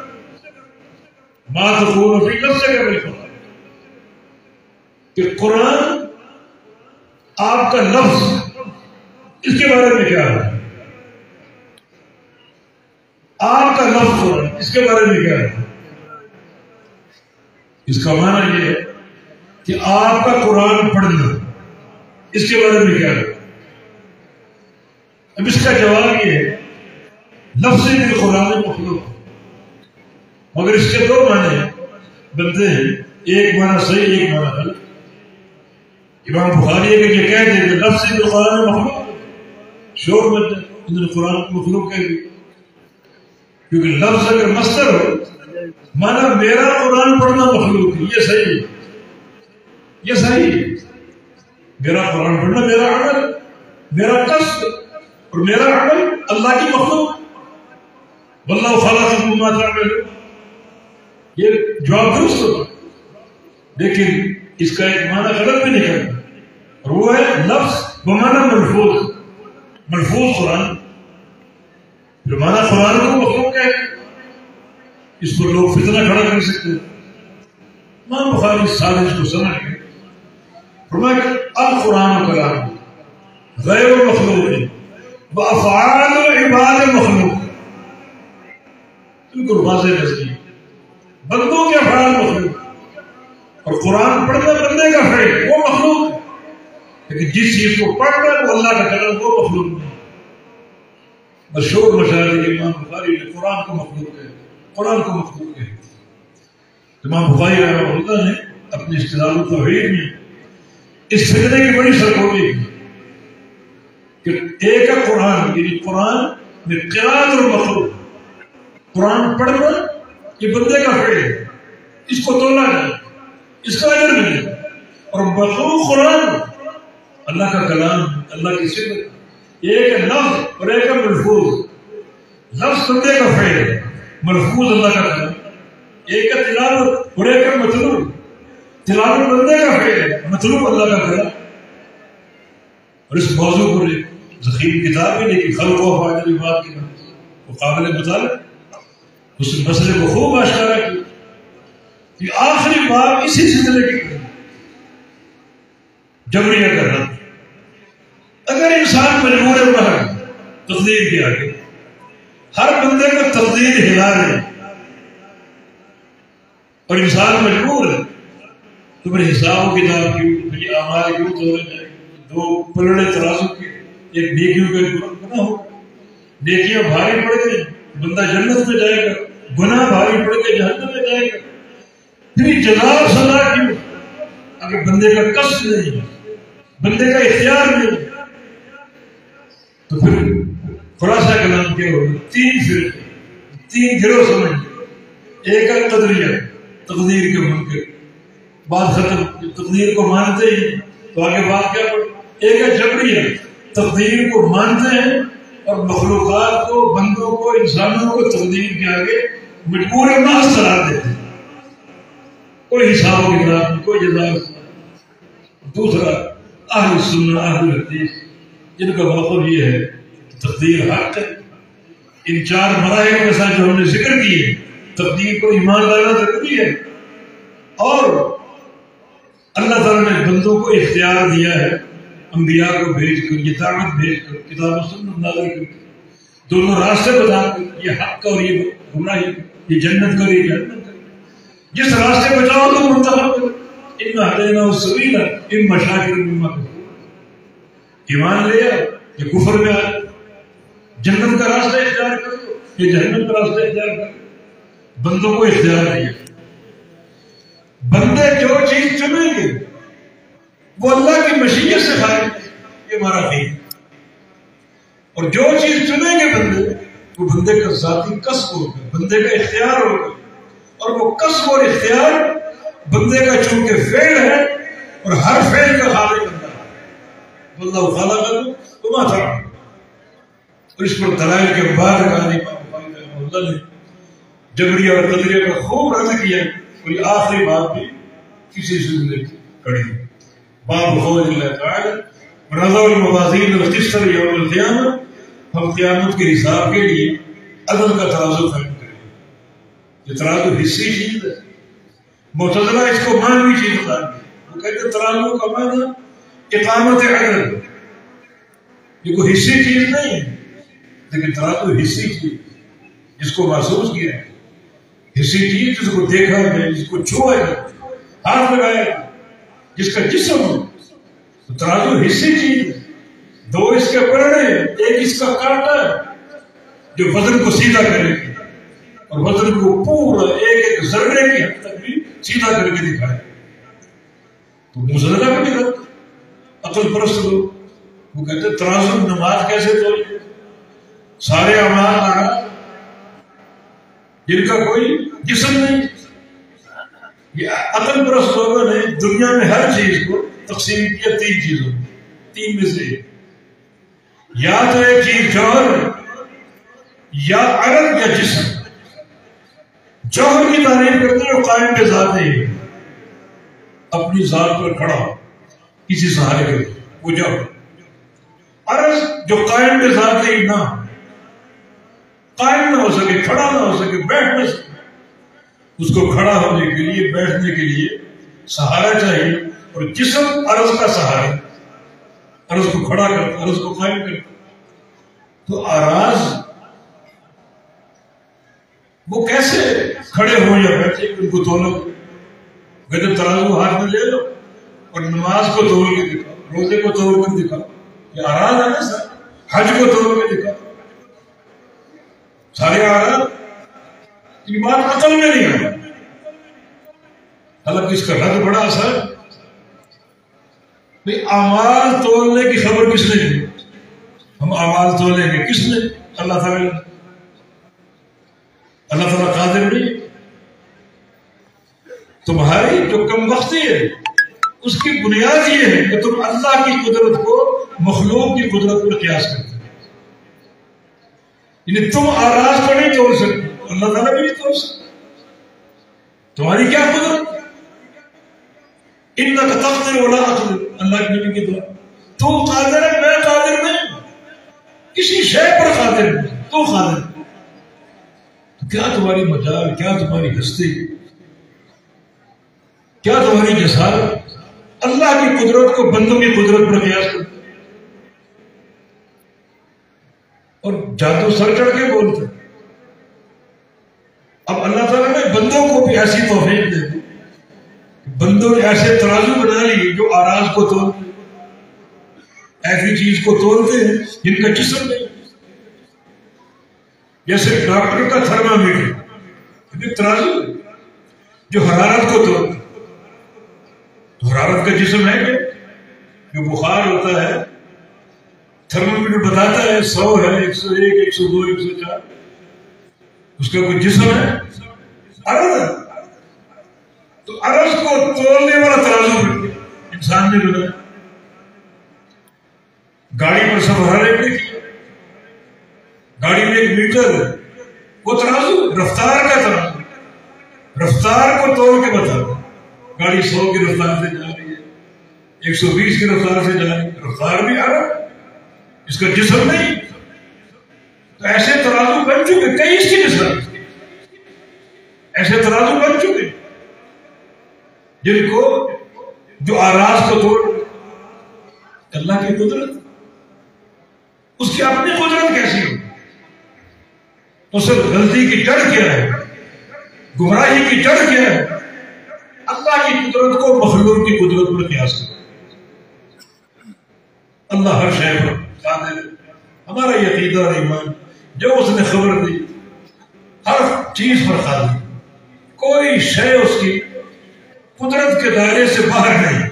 ما تقول فی نفسک بالخطا، کہ قرآن آپ کا لفظ اس کے بارے میں کیا ہے؟ آپ کا لفظ قرآن اس کے بارے میں کیا ہے؟ اس کا معنی یہ ہے کہ آپ کا قرآن پڑھنا اس کے بارے میں کیا ہے؟ اب اس کا جواب یہ ہے لفظ بالقرآن مخلوق، مگر اس کے دو معنی بنتے ہیں، ایک معنی صحیح ایک معنی غلط۔ امام بخاری اگر یہ کہہ دے کہ لفظ بالقرآن مخلوق، شور مت جائے، انہوں نے قرآن کو مخلوق کہہ دیا، کیونکہ لفظ اگر مصدر ہو مانا میرا قرآن پڑھنا مخلوق ہے، یہ صحیح ہے، یہ صحیح ہے، میرا قرآن پڑھنا میرا عمل، میرا قصد اور میرا عمل اللہ کی مخلوق، واللہ خلقکم ما تعملون، یہ جواب درست ہوگا، لیکن اس کا ایک معنی غلط بھی نکلتا اور وہ ہے لفظ بمعنی ملفوظ، ملفوظ قرآن، جو معنی قرآن کو مخلوق ہے، اس پر لوگ فتنہ کھڑا کر سکتے ہیں۔ امام بخاری سازش کو سمجھ گئے، فرمایا کہ القرآن کلام غیر مخلوق وافعال عباد مخلوق، بالکل واضح نظریہ، بندوں کے افعال مخلوق اور قرآن پڑھنا بندے کا فعل وہ مخلوق ہے، لیکن جس چیز کو پڑھنا وہ اللہ کا کلام وہ مخلوق نہیں۔ مشہور مشاہیر امام بخاری نے قرآن کو مخلوق ہے، قرآن کو مخلوق ہے۔ امام بخاری رحمہ اللہ نے اپنی استدلال التوحید میں اس فتنے کی بڑی سرگوشی کی کہ ایک ہے قرآن، یعنی قرآن میں قرات اور مخلوق، قرآن پڑھنا یہ بندے کا فعل ہے، اس کو تولا جائے، اس کا اجر ملے، اور مخلوق قرآن اللہ کا کلام، اللہ کی صفت، ایک ہے لفظ اور ایک ہے ملفوظ، لفظ بندے کا فعل ہے، ملفوظ اللہ کا کلام، ایک ہے تلاوت اور ایک ہے مطلوب، تلاوت بندے کا فعل ہے، مطلوب اللہ کا کلام۔ اور اس موضوع پر ایک ضخیم کتاب بھی لکھی خلق و افعال العباد کی، وہ قابل مطالعہ، اس مسئلے کو خوب آشکارا کیا کہ آخری باب اسی سلسلے کی جبریہ کا رد۔ اگر انسان مجبور ہے تقدیر کے آگے، ہر بندے کو تقدیر ہلا ہے اور انسان مجبور ہے، تو پھر حساب و کتاب کیوں، پھر اعمال کیوں توڑے جائے، دو پلڑے ترازو کے، ایک نیکیوں کا گناہ ہو، نیکیاں بھاری پڑ گئی بندہ جنت میں جائے گا، گناہ بھاری پڑ کے جہنم میں جائے گا، پھر جزا و سزا کیوں؟ اگر بندے کا قصد نہیں ہے، بندے کا اختیار نہیں ہے، تو پھر خلاصہ کلام کیا ہوگا؟ تین فرقے، تین گروہ سمجھ، ایک ہے قدریہ، تقدیر کے منکر، بات ختم، تقدیر کو مانتے ہیں تو آگے بات کیا پڑے؟ ایک ہے جبریہ، تقدیر کو مانتے ہیں اور مخلوقات کو، بندوں کو، انسانوں کو تقدیر کے آگے مجبور محض قرار دیتے ہیں، کوئی حساب و کتاب نہیں، کوئی جزا۔ دوسرا اہل سنہ اہل حدیث، جن کا موقف یہ ہے تقدیر حق ہے۔ ان چار مراحل کے ساتھ جو ہم نے ذکر کیے، تقدیر کو ایمان لانا ضروری ہے، اور اللہ تعالیٰ نے بندوں کو اختیار دیا ہے، انبیاء کو بھیج کر، یہ دعوت بھیج کر، کتاب و سنت نازل کر کے، دونوں راستے بتا کر، یہ حق اور یہ گمراہی، یہ جنت کا اور یہ جہنم کا، جس راستے پہ جاؤ تو منتخب کرو، اِنَّا ہَدَيْنَاهُ السَّبِيلَ إِمَّا شَاكِرًا وَإِمَّا كَفُورًا۔ ایمان لے آؤ یہ کفر میں آ، جنت کا راستہ اختیار کرو یہ جہنم کا راستہ اختیار کرو، بندوں کو اختیار دیا۔ بندے جو چیز چنیں گے وہ اللہ کی مشیت سے خارج ہے، یہ ہمارا فکر ہے، اور جو چیز چنیں گے بندے وہ بندے کا ذاتی کسب ہوگا، بندے کا اختیار ہوگا، اور وہ کسب اور اختیار بندے کا چونکہ فعل ہے اور ہر فعل کا خالق اللہ ہے، واللہ خلقکم وما تعملون۔ اور اس پر دلائل کے بعد اللہ نے جبریہ اور قدریہ کا خوب رد کیا، اور یہ آخری بات بھی کسی سلسلے کی کڑی ہے۔ باب قول اللہ تعالی ونضع الموازین القسط لیوم القیامہ، ہم قیامت کے حساب کے لیے عدل کا ترازو قائم کریں گے۔ یہ ترازو حصی چیز ہے، معتزلہ اس کو معنوی چیز بتائیں گے، وہ کہتے ہیں ترازو کا معنی اقامت عدل، یہ کوئی حصی چیز نہیں ہے، لیکن ترازو حصی چیز جس کو محسوس کیا ہے، حصی چیز جس کو دیکھا ہے، جس کو چھوا ہے، ہاتھ لگایا ہے، جس کا جسم ہو، تو ترازو حصی چیز ہے۔ دو اس کے پرڑے، ایک اس کا کانٹا ہے جو وزن کو سیدھا کرے گا اور وزن کو پورا ایک ایک ذرے کی حد تک بھی سیدھا کر کے دکھائے۔ تو معتزلہ کا بھی رد، عقل پرست لوگ وہ کہتے ہیں ترازو نماز کیسے تولے، سارے اعمال جن کا کوئی جسم نہیں۔ یہ عقل پرست لوگوں نے دنیا میں ہر چیز کو تقسیم کیا تین چیزوں، تین میں سے ایک، یا تو ایک چیز جوہر ہے، یا عرض یا جسم۔ جوہر کی تعریف کرتے ہیں جو قائم پہ ذات ہے، اپنی ذات پر کھڑا کسی سہارے کے وہ جوہر۔ عرض جو قائم پہ ذات ہے نہ، قائم نہ ہو سکے، کھڑا نہ ہو سکے، بیٹھ نہ سکے، اس کو کھڑا ہونے کے لیے، بیٹھنے کے لیے سہارا چاہیے، اور جسم عرض کا سہارا، عرض کو کھڑا کرتا، عرض کو قائم کرتا۔ تو اراض وہ کیسے کھڑے ہو یا بیٹھے، ان کو تولو، کہتے ترازو ہاتھ میں لے لو اور نماز کو تول کے دکھاؤ، روزے کو تول کر دکھاؤ، یہ اراض ہے نا سر، حج کو تول کے دکھاؤ، سارے اراض۔ یہ بات عقل میں نہیں ہے، حالانکہ اس کا رد بڑا اثر۔ اعمال تولنے کی خبر کس نے دی؟ ہم اعمال تولیں گے، کس نے؟ اللہ تعالیٰ۔ اللہ تعالیٰ قادر نہیں؟ تمہاری جو کم وقتی ہے اس کی بنیاد یہ ہے کہ تم اللہ کی قدرت کو مخلوق کی قدرت پر قیاس کرتے ہو، یعنی تم اراض کو نہیں توڑ سکتے، اللہ تعالیٰ بھی نہیں توڑ سکتے۔ تمہاری کیا قدرت؟ انک تقدر ولا اقدر، اللہ کے نبی کی دعا، تو قادر ہے، میں قادر نہیں، کسی شے پر قادر نہیں، تو قادر۔ کیا تمہاری مجال، کیا تمہاری ہستی، کیا تمہاری جسارت اللہ کی قدرت کو بندوں کی قدرت پر قیاس کرتے اور جادو سر چڑھ کے بولتے۔ اب اللہ تعالیٰ نے بندوں کو بھی ایسی توفیق دے دی، بندوں نے ایسے ترازو بنا لیے جو اراض کو تولتے، ایسی چیز کو تولتے ہیں جن کا جسم نہیں، جیسے ڈاکٹر کا تھرمامیٹر ترازو جو حرارت کو تولتا، تو حرارت کا جسم ہے کہ جو بخار ہوتا ہے، تھرمامیٹر بتاتا ہے 100 ہے، 101، 102، 104، اس کا کوئی جسم ہے؟ عرض ہے۔ تو عرض کو تولنے والا ترازو انسان نے بنایا۔ گاڑی پر سفر نے کیا، گاڑی میں ایک میٹر ہے، وہ ترازو رفتار کا ترازو، رفتار کو توڑ کے بتا دو، گاڑی 100 کی رفتار سے جا رہی ہے، 120 کی رفتار سے جا رہی ہے، رفتار بھی عرض، اس کا جسم نہیں۔ تو ایسے ترازو بن چکے، کئی اس کی مثال ایسے ترازو بن چکے جن کو جو اراض کو توڑ، اللہ کی قدرت، اس کی اپنی قدرت کیسی ہو؟ تو صرف غلطی کی جڑ کیا ہے، گمراہی کی جڑ کیا ہے؟ اللہ کی قدرت کو مخلوق کی قدرت پر قیاس کرو۔ اللہ ہر شے پر قادر ہے، ہمارا یہ عقیدہ اور ایمان، جو اس نے خبر دی ہر چیز پر قادر، کوئی شے اس کی قدرت کے دائرے سے باہر نہیں،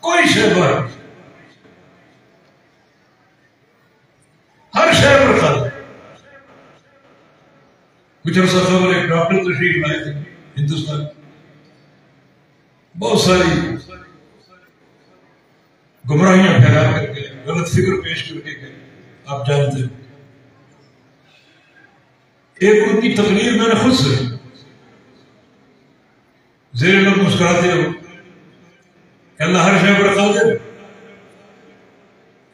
کوئی شے باہر، ہر شے پر قادر۔ کچھ عرصہ قبل ایک ڈاکٹر تشریف لائے تھے ہندوستان، بہت ساری گمراہیاں پھیلا کر کے، غلط فکر پیش کر کے گئے، آپ جانتے ہیں۔ ایک ان کی تقریر میں نے خود سنی، زیر لب مسکراتے ہو، کہ اللہ ہر شے پر قادر ہے.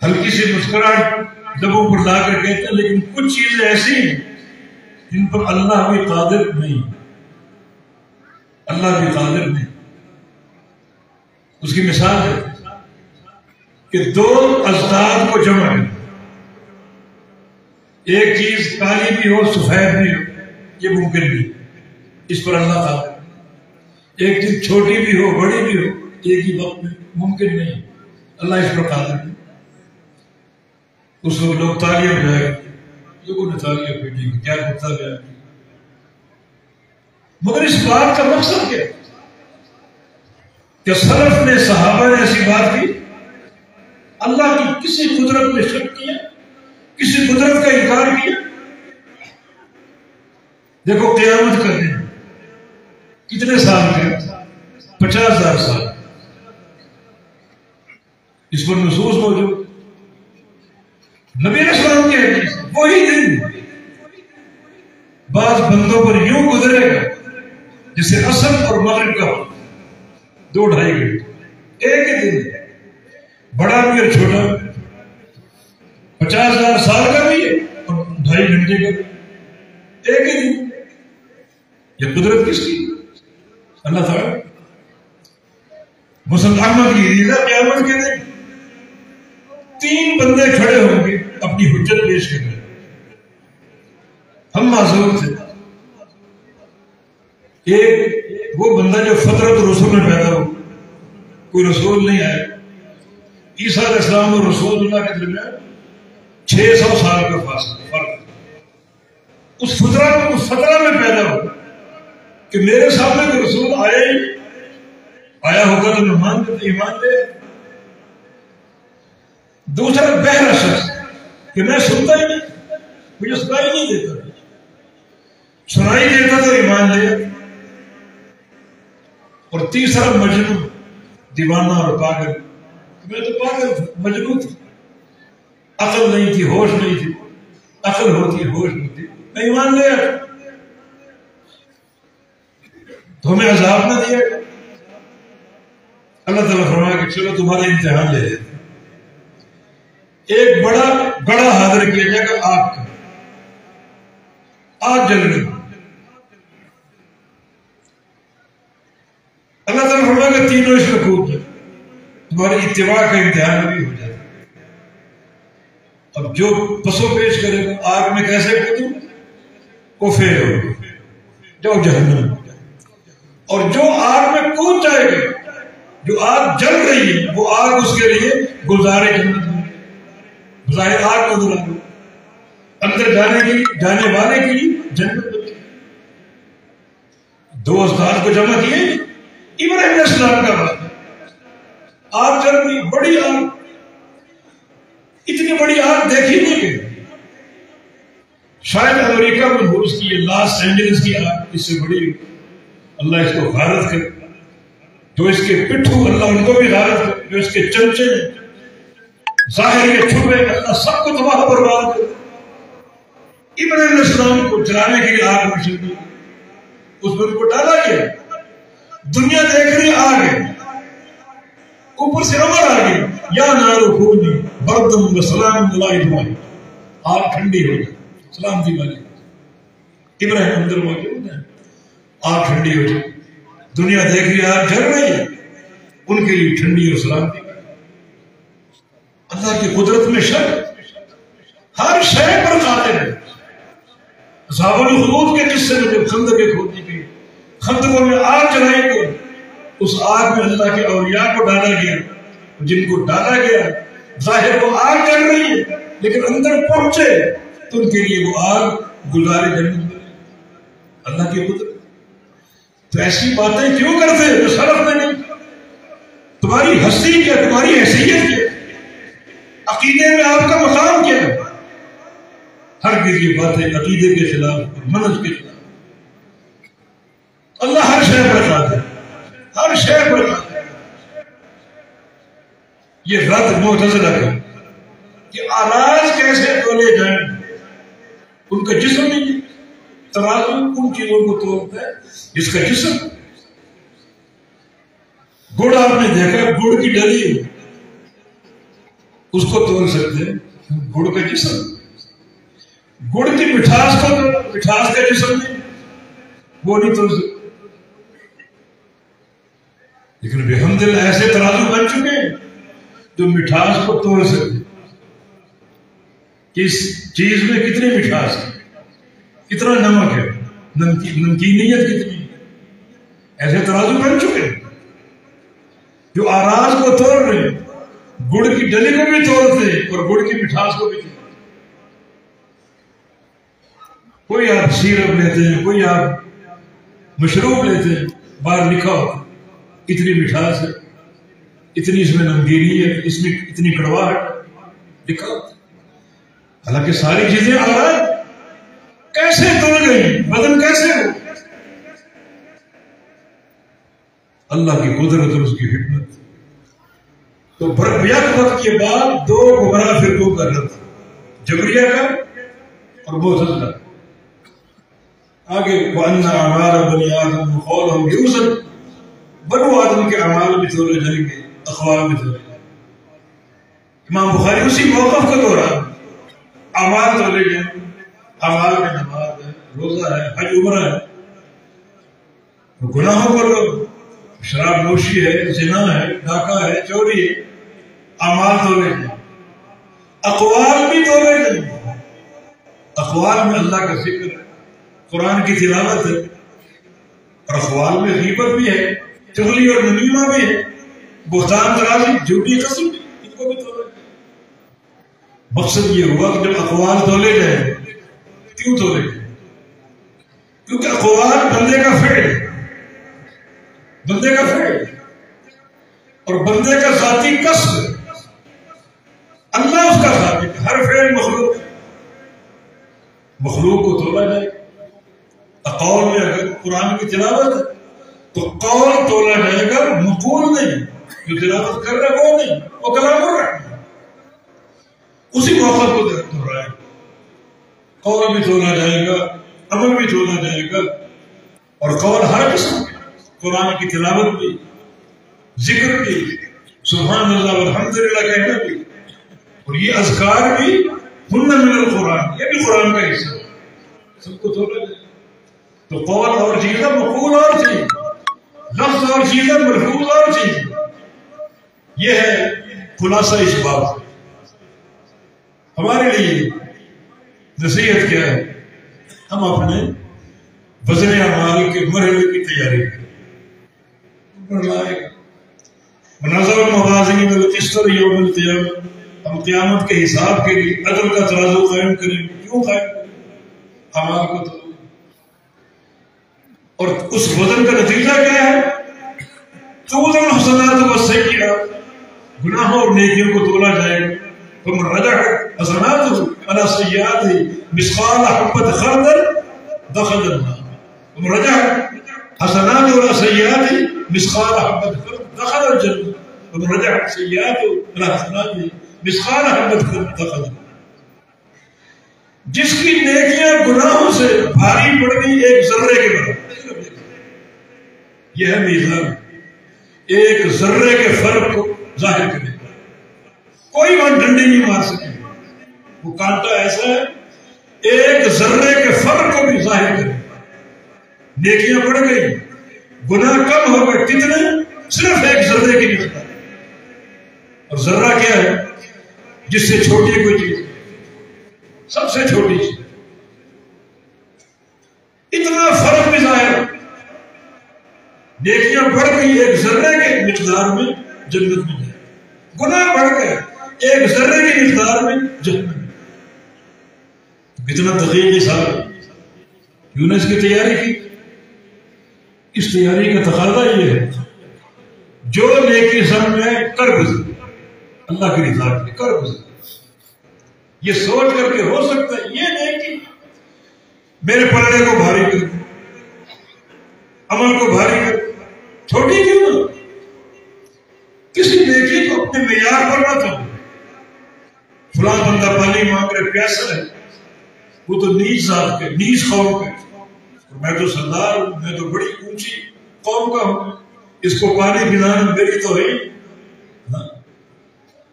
ہلکی سی مسکراہٹ لبوں پر لا کر کہتے ہیں، لیکن کچھ چیزیں ایسی ہیں جن پر اللہ بھی قادر نہیں. اللہ بھی قادر نہیں. اس کی مثال ہے کہ دو ازداد کو جمع ہے. ایک چیز کالی بھی ہو سفید بھی ہو، یہ ممکن نہیں، اس پر اللہ قادر. ایک چیز چھوٹی بھی ہو بڑی بھی ہو ایک ہی وقت میں، ممکن نہیں، اللہ اس پر قادر نہیں. اس وقت لوگ تالیاں بجائے، لوگوں نے تالیاں پیٹی، کیا کرتا گیا. مگر اس بات کا مقصد کیا کہ سلف نے، صحابہ نے ایسی بات کی، اللہ کی کسی قدرت میں شک کیا، کسی قدرت کا انکار کیا. دیکھو قیامت کا دن کتنے سال کا؟ 50,000 سال. اس پر نصوص موجود. نبی علیہ السلام کے حدیث وہی دن بعض بندوں پر یوں گزرے گا جسے عصر اور مغرب کا ہو، 2-2.5 گھنٹے ایک ہی دن. بڑا بھی اور چھوٹا بھی، 50,000 سال کا بھی ہے اور 2.5 گھنٹے کا بھی، ایک ہی دن. یہ قدرت کس کی؟ اللہ تعالیٰ. مسلم احمد کی حدیث ہے، قیامت کے دن 3 بندے کھڑے ہوں گے اپنی حجت پیش کر رہے. ہم معذور تھے. ایک وہ بندہ جو فطرت رسول میں پیدا ہو، کوئی رسول نہیں آیا. عیسیٰ علیہ السلام اور رسول اللہ کے درمیان 600 سال کا فرق. اس فطرہ میں پیدا ہو کہ میرے سامنے کوئی رسول آیا ہوگا تو میں مان دیتا، ایمان لے. دوسرا بہرا شخص کہ میں سنتا ہی نہیں، مجھے سنائی نہیں دیتا، سنائی دیتا تو ایمان لے. اور تیسرا مجنون، دیوانہ اور پاگل. میں تو پاگل تھا، مجنون تھا، عقل نہیں تھی، ہوش نہیں تھی. عقل ہوتی ہوش ہوتی، میں ایمان لے آیا تو ہمیں عذاب نہ دیا. اللہ تعالیٰ فرمایا کہ چلو تمہارا امتحان لے لیتے. ایک بڑا گڑھا حاضر کیا جائے گا آگ کا، آگ جل رہی. اللہ تعالیٰ فرمایا کہ تینوں اس میں کود جائے، تمہاری اتباع کا امتحان بھی ہو جائے. اب جو پسو پیش کرے گا آگ میں کیسے کودوں، وہ فیل ہوگا، جاؤ جہنم میں. اور جو آگ میں کود جائے گا، جو آگ جل رہی ہے، وہ آگ اس کے لیے گلزار جنت ہے. ظاہر آگ کو دلا اندر جانے والے کے لیے جنت بنتی. 2 ازداد کو جمع کیے. ابراہیم علیہ السلام کا بات ہے، آگ جل رہی، بڑی آگ، اتنی بڑی آگ دیکھی نہیں گئی. شاید امریکہ میں روس کی، لاس اینجلس کی آگ اس سے بڑی. اللہ اس کو غارت کرے. جو اس کے پٹھو، اللہ ان کو بھی غارت کرے. جو اس کے چمچے ظاہر کے چھپے، اللہ سب کو تباہ برباد کرے. ابراہیم علیہ السلام کو جلانے کے لیے آگ میں شروع کی، اس میں ان کو ڈالا گیا. دنیا دیکھ رہی آگ ہے، اوپر سے امر آ گئی، یا نار کونی بردم و سلام علی ابراہیم. آگ ٹھنڈی ہو جائے، سلامتی والی. ابراہیم اندر موجود ہے، آگ ٹھنڈی ہو جائے. دنیا دیکھ رہی آگ جل رہی ہے، ان کے لیے ٹھنڈی اور سلامتی. اللہ کی قدرت میں شک، ہر شے پر قادر ہے. اصحاب الخدود کے قصے میں جب خندقیں کھودی گئی، خندقوں میں آگ جلائی گئی، اس آگ میں اللہ کے اولیاء کو ڈالا گیا. جن کو ڈالا گیا ظاہر وہ آگ جل رہی ہے، لیکن اندر پہنچے تو ان کے لیے وہ آگ گلزار جنت بنے. اللہ کی قدرت. تو ایسی باتیں کیوں کرتے ہیں جو سلف نے نہیں؟ تمہاری ہستی کیا، تمہاری حیثیت کیا، عقیدے میں آپ کا مقام کیا ہے؟ ہرگز یہ باتیں عقیدے کے خلاف اور منہج کے خلاف. اللہ ہر شے پر قادر ہے، ہر شے پر قادر ہے. یہ رد معتزلہ کا کہ آراز کیسے تولے جائیں، ان کا جسم نہیں. ترازو ان چیزوں کو تولتا ہے جس کا جسم. گڑ آپ نے دیکھا گڑ کی ڈلی اس کو تول سکتے ہیں، گڑ کا جسم، گڑ کی مٹھاس کو، مٹھاس کا جسم نہیں، وہ نہیں تول سکتے. لیکن بحمدللہ ایسے ترازو بن چکے ہیں جو مٹھاس کو توڑ سکتے. کس چیز میں کتنی مٹھاس ہے، کتنا نمک ہے، نمکینیت کتنی ہے، ایسے ترازو بن چکے ہیں جو آراز کو توڑ رہے ہیں، گڑ کی ڈلی کو بھی توڑتے ہیں اور گڑ کی مٹھاس کو بھی توڑتے ہیں. کوئی آپ سیرپ لیتے ہیں، کوئی آپ مشروب لیتے ہیں، باہر لکھا ہوتا اتنی مٹھاس ہے، اتنی اس میں نمکینی ہے، اس میں اتنی کڑواہٹ لکھا ہوتا. حالانکہ ساری چیزیں آراز کیسے توڑ گئی، بدن کیسے ہو؟ اللہ کی قدرت اور اس کی حکمت. تو بیک وقت کے بعد دو گمراہ فرقوں کا رد، جبریہ کا اور معتزلہ. آگے وَأَنَّ أَعْمَالَ بَنِي آدَمَ قَوْلًا يُوزَنُ، بنو آدم کے اعمال بھی تولے جائیں گے، اقوال بھی تولے جائیں گے. امام بخاری اسی موقف کو دوہرا، اعمال تولے جائیں، اعمال میں نماز ہے، روزہ ہے، حج عمرہ ہے، گناہوں پر شراب نوشی ہے، زنا ہے، ڈاکہ ہے، چوری ہے، اعمال تولے جائیں. اقوال بھی تولے جائیں، اقوال میں اللہ کا ذکر ہے، قرآن کی تلاوت ہے، اور اقوال میں غیبت بھی ہے، چغلی اور نمیمہ بھی ہے، بہتان درازی، جھوٹی قسم، ان کو بھی تولے جائیں. مقصد یہ ہوا کہ جب اقوال تولے جائیں، کیوں تولے جائیں؟ کیونکہ اقوال بندے کا فعل، بندے کا فعل اور بندے کا ذاتی کسب، اللہ اس کا ذاتی، ہر فعل مخلوق ہے، مخلوق کو تولا جائے. قول میں اگر قرآن کی تلاوت ہے تو قول تولا جائے گا، مقول نہیں، جو تلاوت کر رہا ہے وہ نہیں، وہ کلام الرحمن. اسی موقع کو دہرائے، قول بھی تولا جائے گا، عمل بھی تولا جائے گا. اور قول ہر قسم، قرآن کی تلاوت بھی، ذکر بھی، سبحان اللہ والحمدللہ کہنا بھی، اور یہ اذکار بھی، ہن من القرآن، یہ بھی قرآن کا حصہ ہے، سب کو تولا جائے. تو قول اور چیز ہے، مقول اور چیز، لفظ اور چیز ہے، ملفوظ اور چیز. یہ ہے خلاصہ اس بات. ہمارے لیے نصیحت کیا ہے؟ ہم اپنے وزن اعمال کے مرحلے کی تیاری کریں. مناظر الموازین بالقسط یوم القیامہ، ہم قیامت کے حساب کے لیے عدل کا ترازو قائم کریں. کیوں قائم کریں؟ اعمال کو تو، اور اس وزن کا نتیجہ کیا ہے؟ توزن الحسنات والسیئات، گناہوں اور نیکیوں کو تولا جائے گا. فمن رجحت حسناته على سیئاته مثقال حبۃ خردل دخل النار. ومن رجحت حسناته على سیئاته مثقال حبۃ خردل دخل الجنة. ومن رجحت سیئاته على حسناته مثقال حبۃ خردل دخل النار. جس کی نیکیاں گناہوں سے بھاری پڑ گئی ایک ذرے کے برابر، یہ ہے میزان، ایک ذرے کے فرق کو ظاہر کرے. کوئی وہاں ڈنڈی نہیں مار سکے، وہ کانٹا ایسا ہے ایک ذرے کے فرق کو بھی ظاہر کرے. نیکیاں بڑھ گئی، گناہ کم ہو گئے، کتنے؟ صرف ایک ذرے کی مقدار. اور ذرہ کیا ہے؟ جس سے چھوٹی کوئی چیز، سب سے چھوٹی چیز. اتنا فرق بھی ظاہر، نیکیاں بڑھ گئی ایک ذرے کے مقدار میں جنت میں جائے، گناہ بڑھ گئے ایک ذرے کی مقدار میں جنت میں. کتنا دقیق حساب. کیوں نے اس کی تیاری کی؟ اس تیاری کا تقاضا یہ ہے جو نیکی سامنے کر گزر، اللہ کی رضا کے کر گزر. یہ سوچ کر کے ہو سکتا ہے یہ نیکی میرے پلڑے کو بھاری کر، عمل کو بھاری کر، چھوٹی کیوں نہ. کسی نیکی کو اپنے معیار پر نہ تھا. فلاں بندہ پانی مانگ رہے، پیاسا ہے، وہ تو نیچ ذات کے، نیچ قوم کے، میں تو سردار ہوں، میں تو بڑی اونچی قوم کا ہوں، اس کو پانی پلانا میری توہین،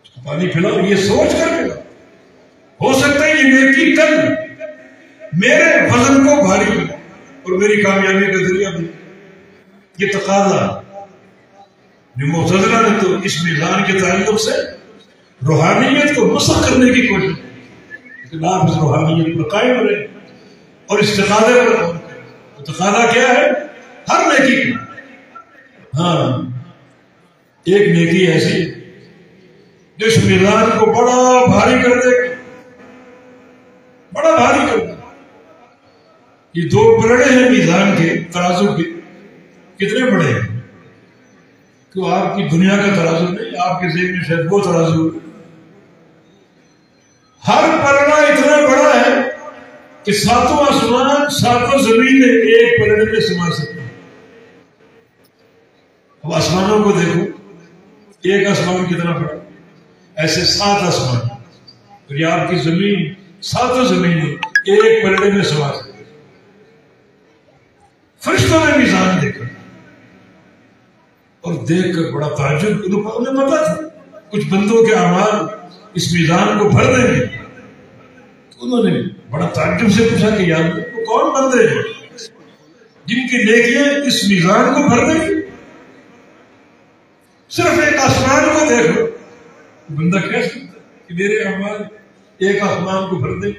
اس کو پانی پلاؤ، یہ سوچ کر پلاؤ. ہو سکتا ہے یہ نیکی کل میرے وزن کو بھاری بنے اور میری کامیابی کا ذریعہ بنے. یہ تقاضا جو معتزلہ نے تو اس میزان کے تعلق سے روحانیت کو مسخ کرنے کی کوشش کی، لیکن آپ اس روحانیت پر قائم رہے اور اس تقاضے پر عمل کریں. تقاضا کیا ہے؟ ہر نیکی کا. ہاں، ایک نیکی ایسی جو اس میزان کو بڑا بھاری کر دے گا، بڑا بھاری کر دے. یہ دو پلڑے ہیں میزان کے، ترازو کے. کتنے بڑے ہیں؟ تو آپ کی دنیا کا ترازو نہیں، آپ کے ذہن میں شاید وہ ترازو. ہر پلڑا اتنا بڑا ہے کہ ساتوں آسمان ساتوں زمینیں ایک پلڑے میں سما سکتے ہیں. اب آسمانوں کو دیکھو، ایک آسمان کتنا بڑا، ایسے 7 آسمان، اور یہ آپ کی زمین ساتوں زمینیں ایک پلڑے میں سما سکتے ہیں. فرشتوں نے میزان دیکھا اور دیکھ کر بڑا تعجب، انہیں پتا تھا کچھ بندوں کے اعمال اس میزان کو بھر دیں گے. تو انہوں نے بڑا تعجب سے پوچھا کہ یار وہ کون بندے ہیں جن کی نیکیاں اس میزان کو بھر دیں گے؟ صرف ایک آسمان کو دیکھو، بندہ کہہ سکتا کہ میرے اعمال ایک آسمان کو بھر دیں؟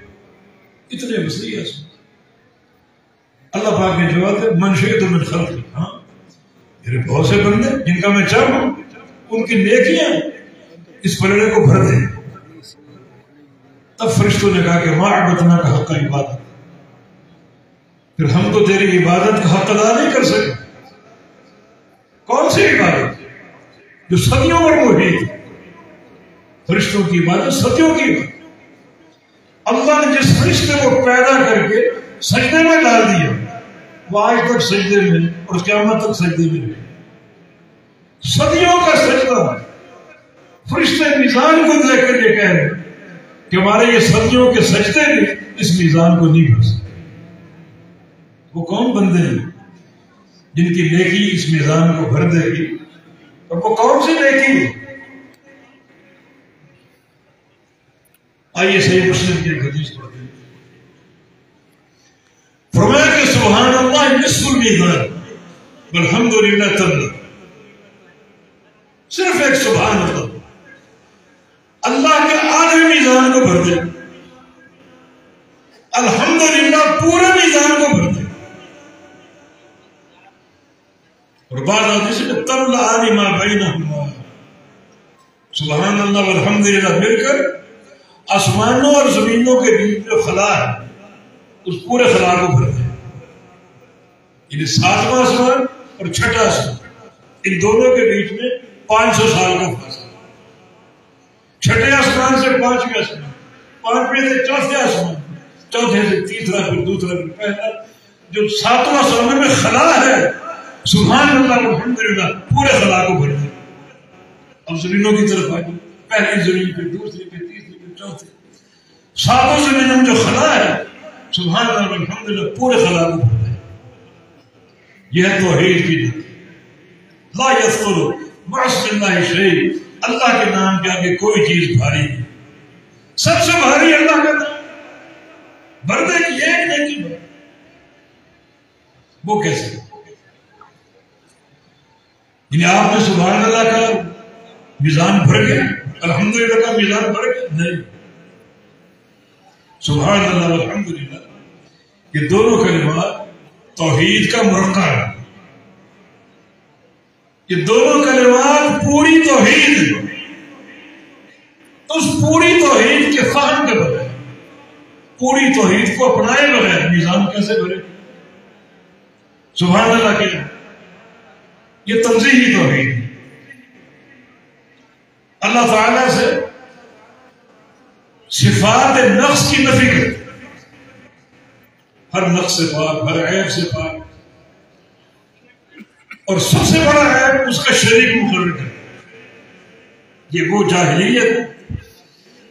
اتنے وسیع آسمان. اللہ پاک نے جواب دیا، من شئت من خلقی، ہاں میرے بہت سے بندے جن کا میں چاہوں ان کی نیکیاں اس پلڑے کو بھر دیں. تب فرشتوں نے کہا کہ ما عبدنا کا حق عبادت، پھر ہم تو تیری عبادت کا حق ادا نہیں کر سکے. کون سی عبادت جو صدیوں پر محیط ہے؟ فرشتوں کی عبادت صدیوں کی عبادت. اللہ نے جس فرشتے کو پیدا کر کے سجدے میں ڈال دیا وہ آج تک سجدے میں اور قیامت تک سجدے میں رہے. صدیوں کا سجدہ ہے. فرشتے میزان کو دیکھ کر یہ کہہ رہے ہیں کہ ہمارے یہ صدیوں کے سجدے بھی اس میزان کو نہیں بھر سکتے. وہ کون بندے ہیں جن کی نیکی اس میزان کو بھر دے گی؟ اور وہ کون سی نیکی ہے؟ آئیے صحیح مسلم کی ایک حدیث پڑھتے ہیں. فرمایا کہ سبحان اللہ نصف المیزان والحمدللہ تملا. صرف ایک سبحان اللہ اللہ کے آدھے میزان کو بھر دے، الحمدللہ پورے میزان کو بھر دے. اور بعد حدیث میں تملا ما بینہما، سبحان اللہ والحمدللہ مل کر آسمانوں اور زمینوں کے بیچ جو خلا ہے اس پورے خلا کو بھر دے. یعنی 7واں آسمان اور 6واں آسمان، ان دونوں کے بیچ میں 500 سال کا فاصلہ. 6 آسمان سے 5ویں آسمان، 5ویں سے 4تھے آسمان، 4تھے سے تیسرا، پھر دوسرا، پھر پہلا. جو 7واں آسمان میں خلا ہے، سبحان اللہ والحمدللہ پورے خلا کو بھر دے. اب زمینوں کی طرف آ جائے، پہلی زمین پہ دوسری پہ تیسری پہ چوتھی، 7 زمینوں میں جو خلا ہے سبحان اللہ والحمدللہ پورے خلا کو بھر دے. یہ ہے توحید کی بات. لا یذکر مع اسم اللہ شیء، اللہ کے نام کے آگے کوئی چیز بھاری نہیں. سب سے بھاری اللہ کا نام بھر دے کی ایک نیکی بھر. وہ کیسے؟ یعنی آپ نے سبحان اللہ کا میزان بھر گیا، الحمدللہ کا میزان بھر گیا؟ نہیں. سبحان اللہ والحمدللہ یہ دونوں کلمات توحید کا مرقع ہے. یہ دونوں کلمات پوری توحید ہے. تو اس پوری توحید کے فہم کے بغیر، پوری توحید کو اپنائے بغیر میزان کیسے بھرے؟ سبحان اللہ کے یہ تنزیہی توحید ہے. اللہ تعالیٰ سے صفات نقص کی نفی کرتے، ہر نقص سے پاک، ہر عیب سے پاک، اور سب سے بڑا عیب اس کا شریک مقرر کرتے. یہ وہ جاہلیت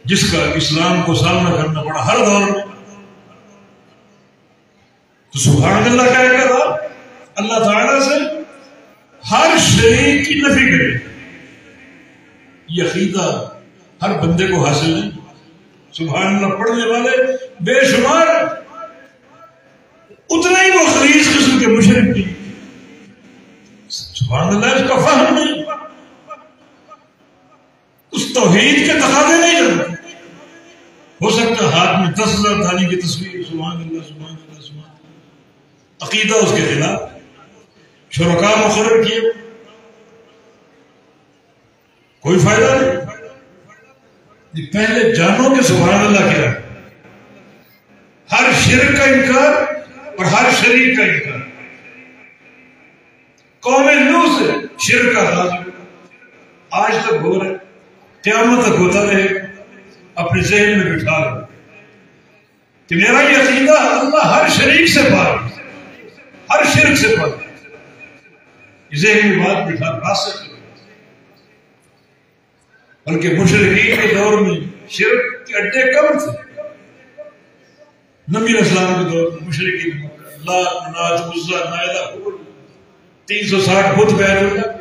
جس کا اسلام کو سامنا کرنا پڑا ہر دور میں. تو سبحان اللہ کا کہا اللہ تعالیٰ سے ہر شریک کی نفی کرے. یہ عقیدہ ہر بندے کو حاصل نہیں. سبحان اللہ پڑھنے والے بے شمار، اتنے ہی وہ خلیص قسم کے مشرک بھی. سبحان اللہ اس کا فہم نہیں، اس توحید کے تقاضے نہیں جانتے. ہو سکتا ہاتھ میں 10,000 دانی کی تصویر، سبحان اللہ سبحان اللہ سبحان اللہ، عقیدہ اس کے خلاف. شرکاء مقرر کیے، کوئی فائدہ نہیں. پہلے جانو کہ سبحان اللہ کیا ہے. ہر شرک کا انکار اور ہر شریک کا انکار. قوم نوح سے شرک کا آغاز آج تک ہو رہا ہے، قیامت تک ہوتا رہے. اپنے ذہن میں بٹھا لو کہ میرا یہ عقیدہ اللہ ہر شریک سے پاک، ہر شرک سے پاک. یہ ذہن میں بات بٹھا راستے. بلکہ مشرکین کے دور میں شرک کے اڈے کم تھے. نبی اسلام کے دور میں مشرکین لات منات عزا نائلہ 360 بت بیت اللہ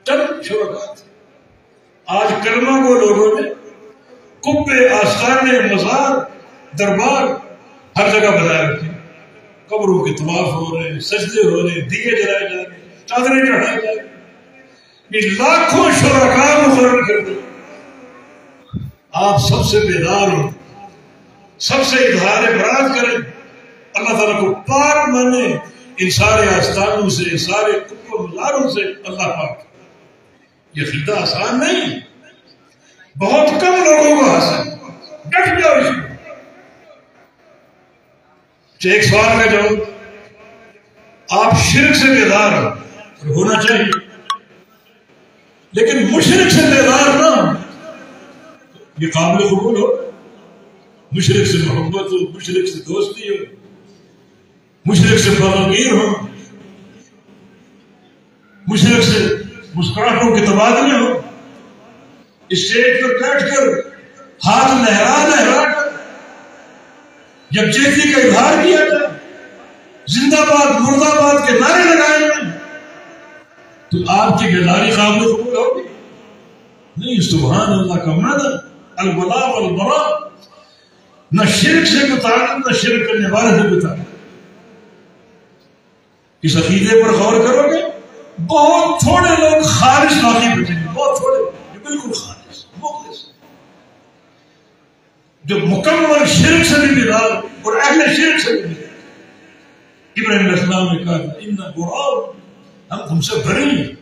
چند شرکاء تھے. آج کلمہ کو لوگوں نے قبے، آستانے، مزار، دربار ہر جگہ بنائے رکھے. قبروں کے طواف ہو رہے ہیں، سجدے ہو رہے ہیں، دیے جلائے جا رہے ہیں، چادریں چڑھائی جا رہی ہیں. یہ لاکھوں شرکاء مقرر کر دیں. آپ سب سے بیدار ہوں، سب سے اظہار برات کریں، اللہ تعالیٰ کو پاک مانے. ان سارے آستانوں سے، سارے قبر مزاروں سے اللہ پاک. یہ عقیدہ آسان نہیں، بہت کم لوگوں کو حاصل. ڈٹ جاؤ اس میں. ایک سوال کا جواب، آپ شرک سے بیدار ہو اور ہونا چاہیے، لیکن مشرک سے بیدار نہ ہو. یہ قابل قبول ہو. مشرک سے محبت ہو، مشرک سے دوستی ہو، مشرک سے بغیر ہو، مشرک سے مسکراہٹوں کے تبادلے ہو. اسٹیج پر بیٹھ کر ہاتھ لہرا لہرا کر یکجہتی کا اظہار کیا جائے، زندہ باد مرد آباد کے نعرے لگائے جائیں، تو آپ کی بیداری قابل قبول ہوگی نہیں. سبحان اللہ کا معنی الولاء والبراء، نہ شرک سے کوئی تعلق، نہ شرک کرنے والے سے کوئی تعلق. اس عقیدے پر غور کرو گے بہت تھوڑے لوگ خالص باقی بچیں گے. بہت تھوڑے جو بالکل خالص مخلص، جو مکمل شرک سے بھی بیدار اور اہل شرک سے بھی بیدار. ابراہیم علیہ السلام نے کہا اِنَّا بُرَاءُ، ہم تم سے بری ہیں،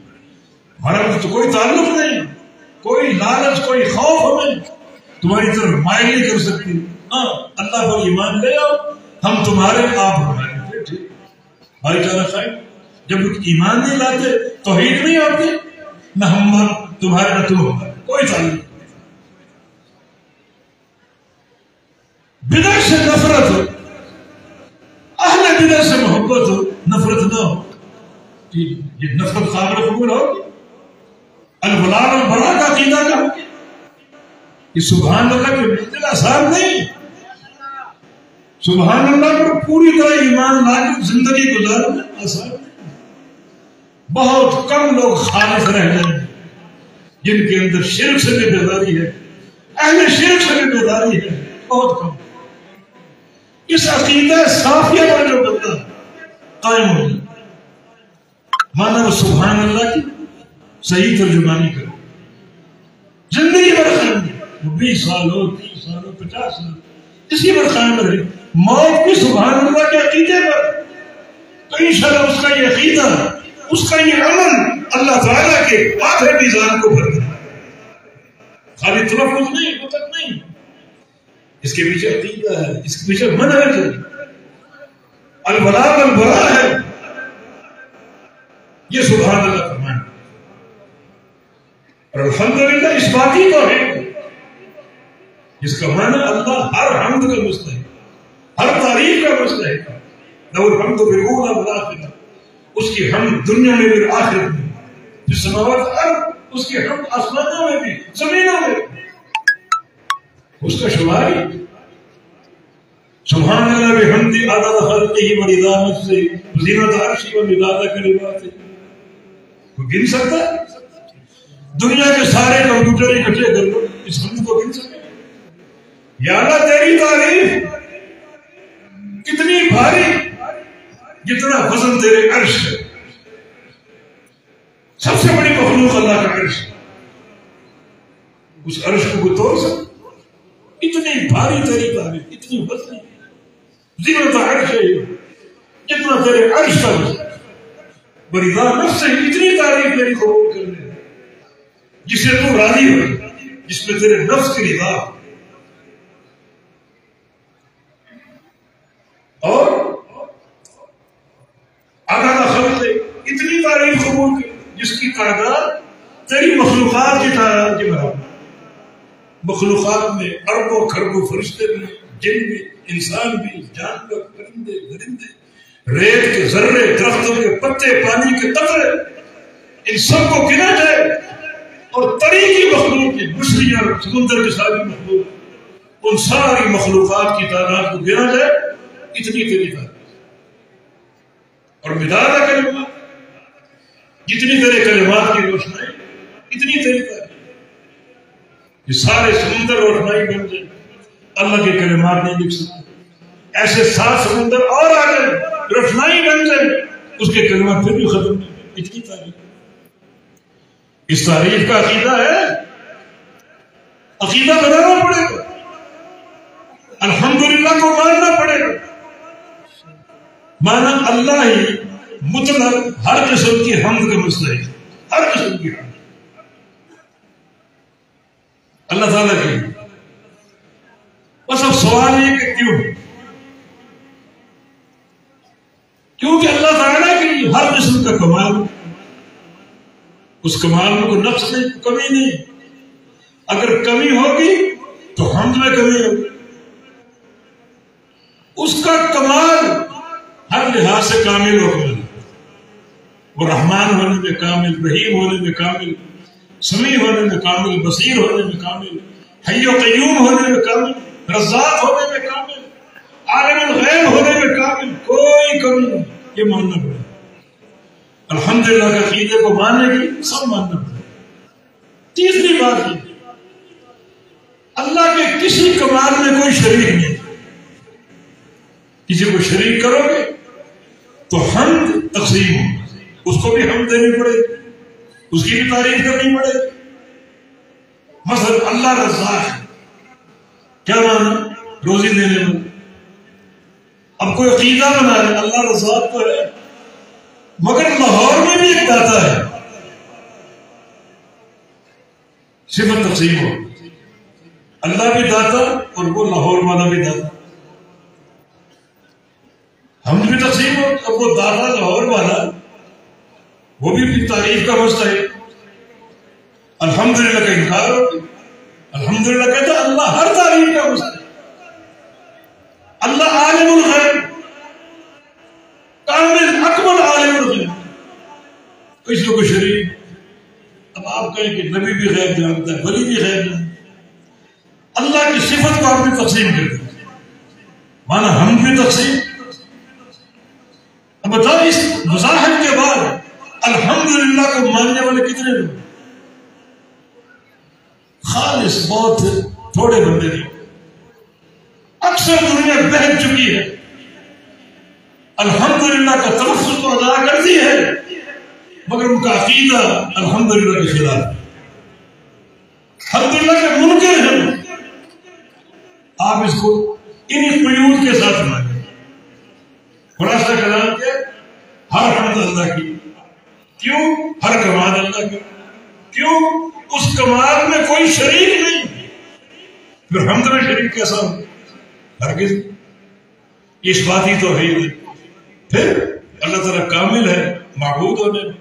ہمارا تو کوئی تعلق نہیں، کوئی لالچ، کوئی خوف ہمیں تمہاری طرف مائل نہیں کر سکتی. ہاں اللہ پر ایمان لے آؤ، ہم تمہارے، آپ ہمارے. ٹھیک بھائی چارہ خیر. جب ایمان نہیں لاتے، توحید نہیں آتی، نہ ہم تمہارے نہ تم ہمارے، کوئی تعلق نہیں. بدعت سے نفرت ہو، اہل بدعت سے محبت ہو، نفرت نہ ہو. یہ نفرت قابل قبول ہوگی. الولاء والبراء کا عقیدہ کا ہوگی. یہ سبحان اللہ کے منزل آسان نہیں. سبحان اللہ پر پوری طرح ایمان لا کر زندگی گزارنا آسان نہیں. بہت کم لوگ خالص رہ جائیں جن کے اندر شرک سے بھی بیداری ہے، اہل شرک سے بھی بیداری ہے. بہت کم. اس عقیدہ صافیہ پر جو بندہ قائم ہو جائے، مانا وہ سبحان اللہ کی صحیح ترجمانی کرے، زندگی بھر قائم رہے. 20 سال ہو، 30 سال ہو، 50 سال، اسی پر قائم رہے. موت بھی سبحان اللہ کے عقیدے پر، تو انشاءاللہ اس کا یہ عقیدہ، اس کا یہ عمل اللہ تعالیٰ کے آخر میزان کو بھر دے. خالی تلفظ نہیں، مطلب نہیں، اس کے پیچھے عقیدہ ہے، اس کے پیچھے منہج ہے، الولاء والبراء ہے. یہ سبحان اللہ کا معنی. اور الحمدللہ اس باقی کو ہے جس کا معنی اللہ ہر حمد کا مستحق، ہر تعریف کا مستحق. لو الحمد بالأولى والآخرة، اس کی حمد دنیا میں بھی آخرت میں. جس سماوات ارض، اس کی حمد آسمانوں میں بھی زمینوں میں بھی. اس کا شمار ہی سبحان اللہ بحمدہ عدد خلقہ ورضا نفسہ وزنة عرشہ ومداد کلماتہ. کوئی گن سکتا ہے؟ دنیا کے سارے کمپیوٹر اکٹھے کر لو، اس حمد کو گن سکتے؟ یا اللہ تیری تعریف کتنی بھاری، جتنا وزن تیرے عرش ہے. سب سے بڑی مخلوق اللہ کا عرش ہے، اس عرش کو کوئی توڑ سکتا؟ اتنی بھاری تیری تعریف، اتنی وزنی زینت عرش ہے، جتنا تیرے عرش کا وزن. برضا نفس سے اتنی تعریف میری قبول کر لے جسے تو راضی ہو، جس میں تیرے نفس کی رضا اور آگاہ خلق سے اتنی تعریف قبول کر جس کی تعداد تیری مخلوقات کی تعداد کے برابر. مخلوقات میں اربوں خربوں فرشتے بھی، جن بھی، انسان بھی، جانور، پرندے، درندے، ریت کے ذرے، درختوں کے پتے، پانی کے قطرے، ان سب کو گنا جائے اور طریقی مخلوق کی مچھلیاں، سمندر کی ساری مخلوق، ان ساری مخلوقات کی تعداد کو گنا جائے، اتنی تیری تعداد. اور مداد کلمات، جتنی تیرے کلمات کی روشنائی اتنی تیری تعداد. یہ سارے سمندر روشنائی بن جائے، اللہ کے کلمات نہیں لکھ سکتے. ایسے 7 سمندر اور آ جائے، روشنائی بن جائے، اس کے کلمات پھر بھی ختم نہیں. اتنی تعریف. اس تعریف کا عقیدہ ہے، عقیدہ بنانا پڑے گا، الحمدللہ کو ماننا پڑے گا. مانا اللہ ہی مطلق ہر قسم کی حمد کا مستحق، ہر قسم کی حمد اللہ تعالیٰ کی. بس اب سوال یہ کہ کیونکہ اللہ تعالیٰ کی ہر قسم کا کمال، اس کمال میں کوئی نقص نہیں، کمی نہیں. اگر کمی ہوگی تو حمد میں کمی ہوگی. اس کا کمال ہر لحاظ سے کامل ہو گیا. وہ رحمان ہونے میں کامل، رحیم ہونے میں کامل، سمیع ہونے میں کامل، بصیر ہونے میں کامل، حی و قیوم ہونے میں کامل، رزاق ہونے میں کامل، عالم الغیب ہونے میں کامل، کوئی کمی نہیں. یہ ماننا پڑے. الحمدللہ کے عقیدے کو ماننے کی سب ماننا پڑے. تیسری بات یہ، اللہ کے کسی کمال میں کوئی شریک نہیں. کسی کو شریک کرو گے تو حمد تقسیم ہو، اس کو بھی حمد دینی پڑے، اس کی بھی تعریف کرنی پڑے. مثلا اللہ رزاق ہے، کیا مانا؟ روزی دینے میں. اب کوئی عقیدہ بنا ہے اللہ رزاق تو ہے، مگر لاہور میں بھی ایک داتا ہے. صفت تقسیم ہو، اللہ بھی داتا اور وہ لاہور والا بھی داتا. ہم بھی تقسیم ہو، اب وہ داتا لاہور والا وہ بھی تعریف کا مستحق. الحمدللہ کا انکار ہو، الحمدللہ کہتا ہے اللہ ہر تعریف کا مستحق. اللہ عالم الغیب، کامل اکمل عالم الغیب، کسی کو شریک. اب آپ کہیں کہ نبی بھی غیب جانتا ہے، ولی بھی غیب جانتا ہے. اللہ کی صفت کو آپ نے تقسیم کر دیا، مانا ہم بھی تقسیم. اب بتاؤ اس وضاحت کے بعد الحمدللہ کو ماننے والے کتنے لوگ؟ خالص بہت تھوڑے بندے تھے. اکثر دنیا بہت چکی ہے، الحمدللہ کا تلفظ تو ادا کرتی ہے مگر ان کا عقیدہ الحمدللہ کے خلاف ہے، الحمدللہ کے منکر ہیں. آپ اس کو انہی قیود کے ساتھ مانیں. خلاصہ کلام کیا؟ ہر حمد اللہ کی. کیوں؟ ہر کمال اللہ کی. کیوں؟ اس کمال میں کوئی شریک نہیں. پھر حمد میں شریک کیسا ہو؟ ہرگز. اس بات ہی تو ہے. پھر اللہ تعالیٰ کامل ہے معبود ہونے میں.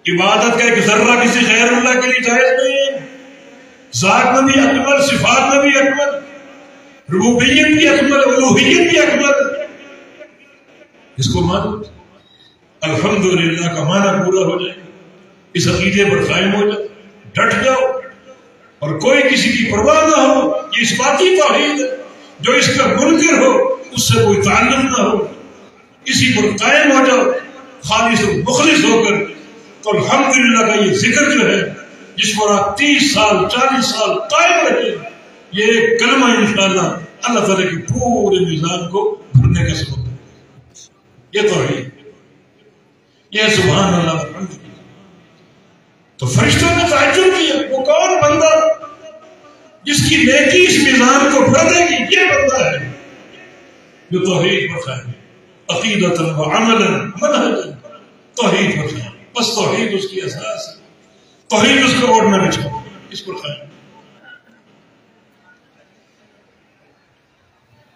عبادت کا ایک ذرہ کسی غیر اللہ کے لیے جائز نہیں ہے. ذات میں بھی اکمل، صفات میں بھی اکمل، ربوبیت بھی اکمل، الوہیت بھی اکمل. اس کو مانو، الحمدللہ کا معنی پورا ہو جائے. اس عقیدے پر قائم ہو جاؤ، ڈٹ جاؤ اور کوئی کسی کی پرواہ نہ ہو. یہ اس بات کی توحید ہے. جو اس کا منکر ہو اس سے کوئی تعلق نہ ہو. اسی پر قائم ہو جاؤ خالص و مخلص ہو کر. تو الحمدللہ کا یہ ذکر جو ہے جس پر آپ 30 سال 40 سال قائم رہے، یہ ایک کلمہ انشاءاللہ اللہ تعالیٰ کے پورے میزان کو بھرنے کا سبب ہے۔ یہ توحید، یہ سبحان اللہ الحمدللہ۔ تو فرشتوں نے تعجب کیا، وہ کون بندہ جس کی نیکی اس میزان کو بھر دے گی؟ یہ بندہ ہے جو توحید پر قائم ہے، عقیدۃ و عملا منہجا، توحید پر قائم۔ بس توحید اس کی اساس ہے، توحید اس کو اوڑھنا بچھا، اس پر قائم۔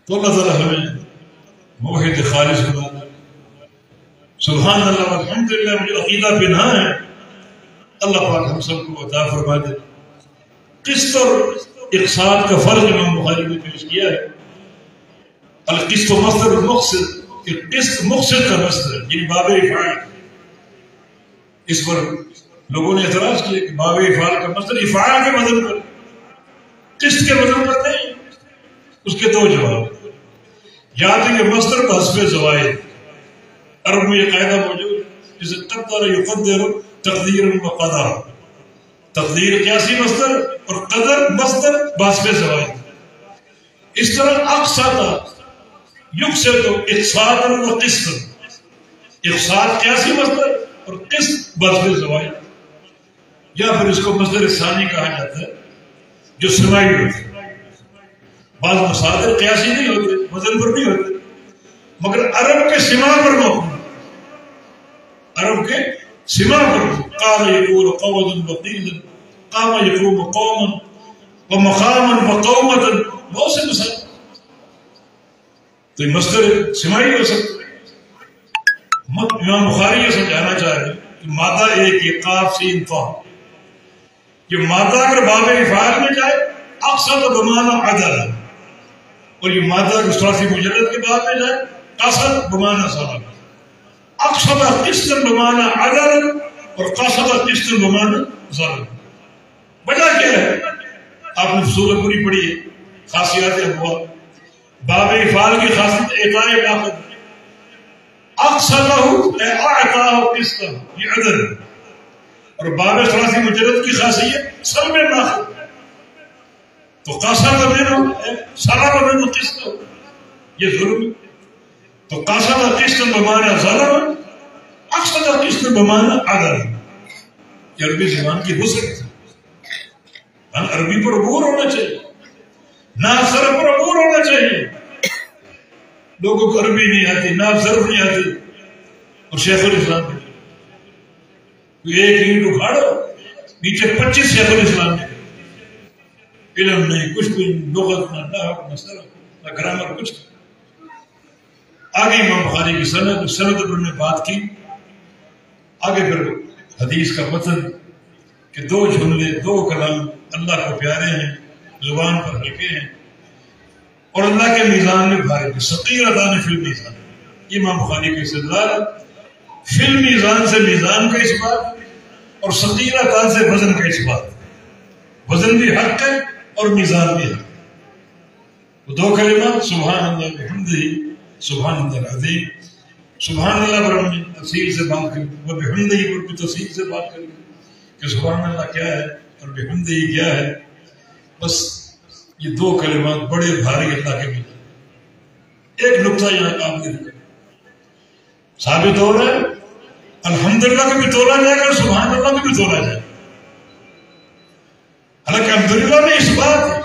تو اللہ تعالیٰ ہمیں موحد خالص بنا دے۔ سبحان اللہ الحمدللہ مجھے عقیدہ بنا ہے، اللہ پاک ہم سب کو عطا فرما دے۔ قسط اور اقساط کا فرق امام بخاری نے پیش کیا ہے۔ القسط مصدر المقسط، کہ قسط مقسط کا مصدر یعنی باب افعال۔ اس پر لوگوں نے اعتراض کیا کہ باب افعال کا مصدر افعال کے وزن پر، قسط کے وزن پر نہیں۔ اس کے دو جواب، یا تو یہ مصدر بحسب زوائد، عرب میں یہ قاعدہ موجود ہے جسے قدر یقدر تقدیر و قدر، تقدیر قیاسی مصدر اور قدر مصدر بحسب زوائد۔ اس طرح اقساط یقسط اقساطا و قسطا، اقساط قیاسی مصدر اور قسط بحسب زوائد، یا پھر اس کو مصدر ثانی کہا جاتا ہے جو سماعی ہوتا ہے۔ بعض مصادر قیاسی نہیں ہوتے، وزن پر نہیں ہوتے، مگر عرب کے سماع پر موقع، عرب کے سماع پر قال یقول قوما وقیلا، قام یقوم قوما ومقاما وقومتا، بہت سے مثال۔ تو یہ مصدر سماعی ہو سکتا ہے۔ امام بخاری یہ سمجھانا چاہ رہے ہیں کہ مادہ ایک یہ قاف سین طا، یہ مادہ اگر باب افعال میں جائے اقسط بمعنی عدل، اور یہ مادہ اگر ثلاثی مجرد کے باب میں جائے قصد بمعنی ظلم، اقسط قسط بمعنی عدل اور قصد قسط بمعنی ظلم۔ وجہ کیا ہے؟ آپ نے سورۃ پوری پڑھی ہے، خاصیات ابواب، باب افعال کی خاصیت اعطاء الاخر، اقسطہ اعطاہ قسطہ، یہ عدل، اور باب ثلاثی مجرد کی خاصیت سلب الاخر، تو قصد منہ سلب منہ قسط، یہ ظلم۔ تو قصد قسط بمعنی ظلم، اقسط قسط بمعنی عدل، یہ عربی زبان کی حسن ہے۔ عربی پر عبور ہونا چاہیے، نحو صرف پر عبور ہونا چاہیے۔ لوگوں کو عربی نہیں آتی، نحو صرف نہیں آتی، اور شیخ الاسلام ایک اینٹ اکھاڑو نیچے 25 شیخ الاسلام نے، علم نہیں، کچھ بھی لغت نہ نحو نہ صرف نہ گرامر، کچھ۔ آگے امام بخاری کی سند پر نے بات کی، آگے پھر حدیث کا متن کہ دو جملے دو کلام اللہ کو پیارے ہیں، زبان پر ہلکے ہیں اور اللہ کے میزان میں بھاری، ثقیلتان فی المیزان، یہ امام بخاری کا استدلال۔ فی المیزان سے میزان کا اس بات، اور ثقیلتان سے وزن کا اس بات، وزن بھی حق ہے اور میزان بھی حق۔ وہ دو کلمات سبحان اللہ بحمدہ، سبحان اللہ العظیم، سبحان اللہ پر ہم نے تفصیل سے بات کی، وہ بحمدہ پر بھی تفصیل سے بات کریں کہ سبحان اللہ کیا ہے اور بحمدہ کیا ہے۔ بس یہ دو کلمات بڑے بھاری اللہ کے ملے۔ ایک نقطہ یہاں کام نہیں رکھا، ثابت ہو رہا ہے الحمدللہ کو بھی تولا جائے گا، سبحان اللہ کو بھی تولا جائے گا۔ حالانکہ الحمدللہ میں اس بات ہے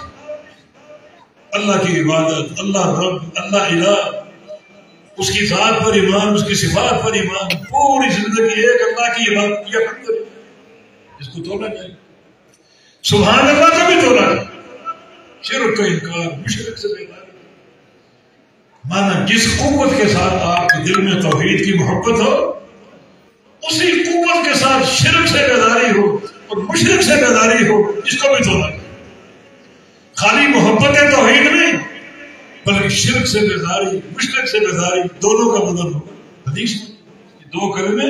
اللہ کی عبادت، اللہ رب، اللہ الہ، اس کی ذات پر ایمان، اس کی صفات پر ایمان، پوری زندگی ایک اللہ کی عبادت، یہ الحمدللہ، اس کو تولا جائے گا۔ سبحان اللہ کو بھی تولا جائے گا۔ شرک کا انکار، مشرک سے بیداری، مانا جس قوت کے ساتھ آپ کے دل میں توحید کی محبت ہو، اسی قوت کے ساتھ شرک سے بیداری ہو اور مشرک سے بیداری ہو، اس کو بھی تولا جائے۔ خالی محبت توحید نہیں بلکہ شرک سے بیداری، مشرک سے بیداری، دونوں کا بدل ہو۔ حدیث میں یہ دو کلمے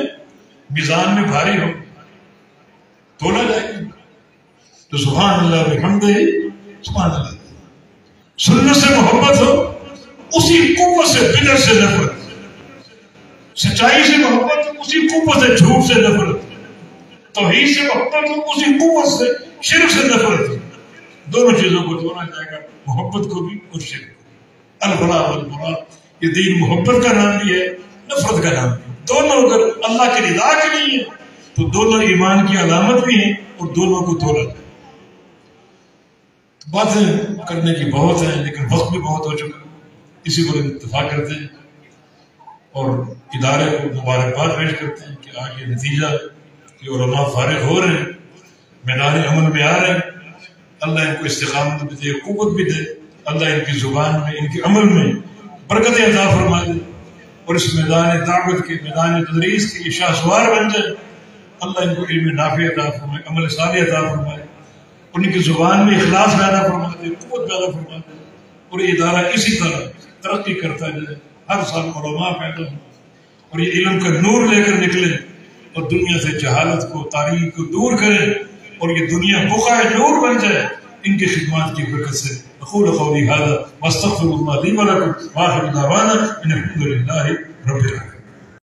میزان میں بھاری ہو، تولا جائے گا۔ تو سبحان اللہ بحمدہ، سبحان اللہ، سنت سے محبت ہو، اسی قوت سے بدعت سے نفرت، سچائی سے محبت، اسی قوت سے جھوٹ سے نفرت، توحید سے محبت ہو، اسی قوت سے شرک سے نفرت ہو. دونوں چیزوں کو جوڑا جائے گا، محبت کو بھی اور شرک کو. البراء والبراء، یہ دین محبت کا نام بھی ہے، نفرت کا نام بھی ہے. دونوں اگر اللہ کی رضا کے لیے ہیں تو دونوں ایمان کی علامت بھی ہیں اور دونوں کو دولت ہے. باتیں کرنے کی بہت ہیں لیکن وقت بھی بہت ہو چکا. اسی پر اتفاق کرتے ہیں اور ادارے کو مبارکباد پیش کرتے ہیں کہ آج یہ نتیجہ کہ علماء فارغ ہو رہے ہیں، میدان عمل میں آ رہے ہیں. اللہ ان کو استقامت بھی دے، قوت بھی دے. اللہ ان کی زبان میں، ان کے عمل میں برکت عطا فرما دے اور اس میدان دعوت کے، میدان تدریس کے یہ شاہسوار بن جائے. اللہ ان کو علم نافع عطا فرمائے، عمل صالح عطا فرمائے، ان کی زبان میں اخلاص پیدا فرما دے، قوت پیدا فرما دے اور یہ ادارہ اسی طرح ترقی کرتا جائے. ہر سال علماء پیدا ہوں اور یہ علم کا نور لے کر نکلے اور دنیا سے جہالت کو، تاریخ کو دور کرے اور یہ دنیا بقعہ نور بن جائے ان کی خدمات کی برکت سے. اقول قولی ھذا واستغفر اللہ لی ولکم وآخر دعوانا ان الحمد للہ رب العالمین.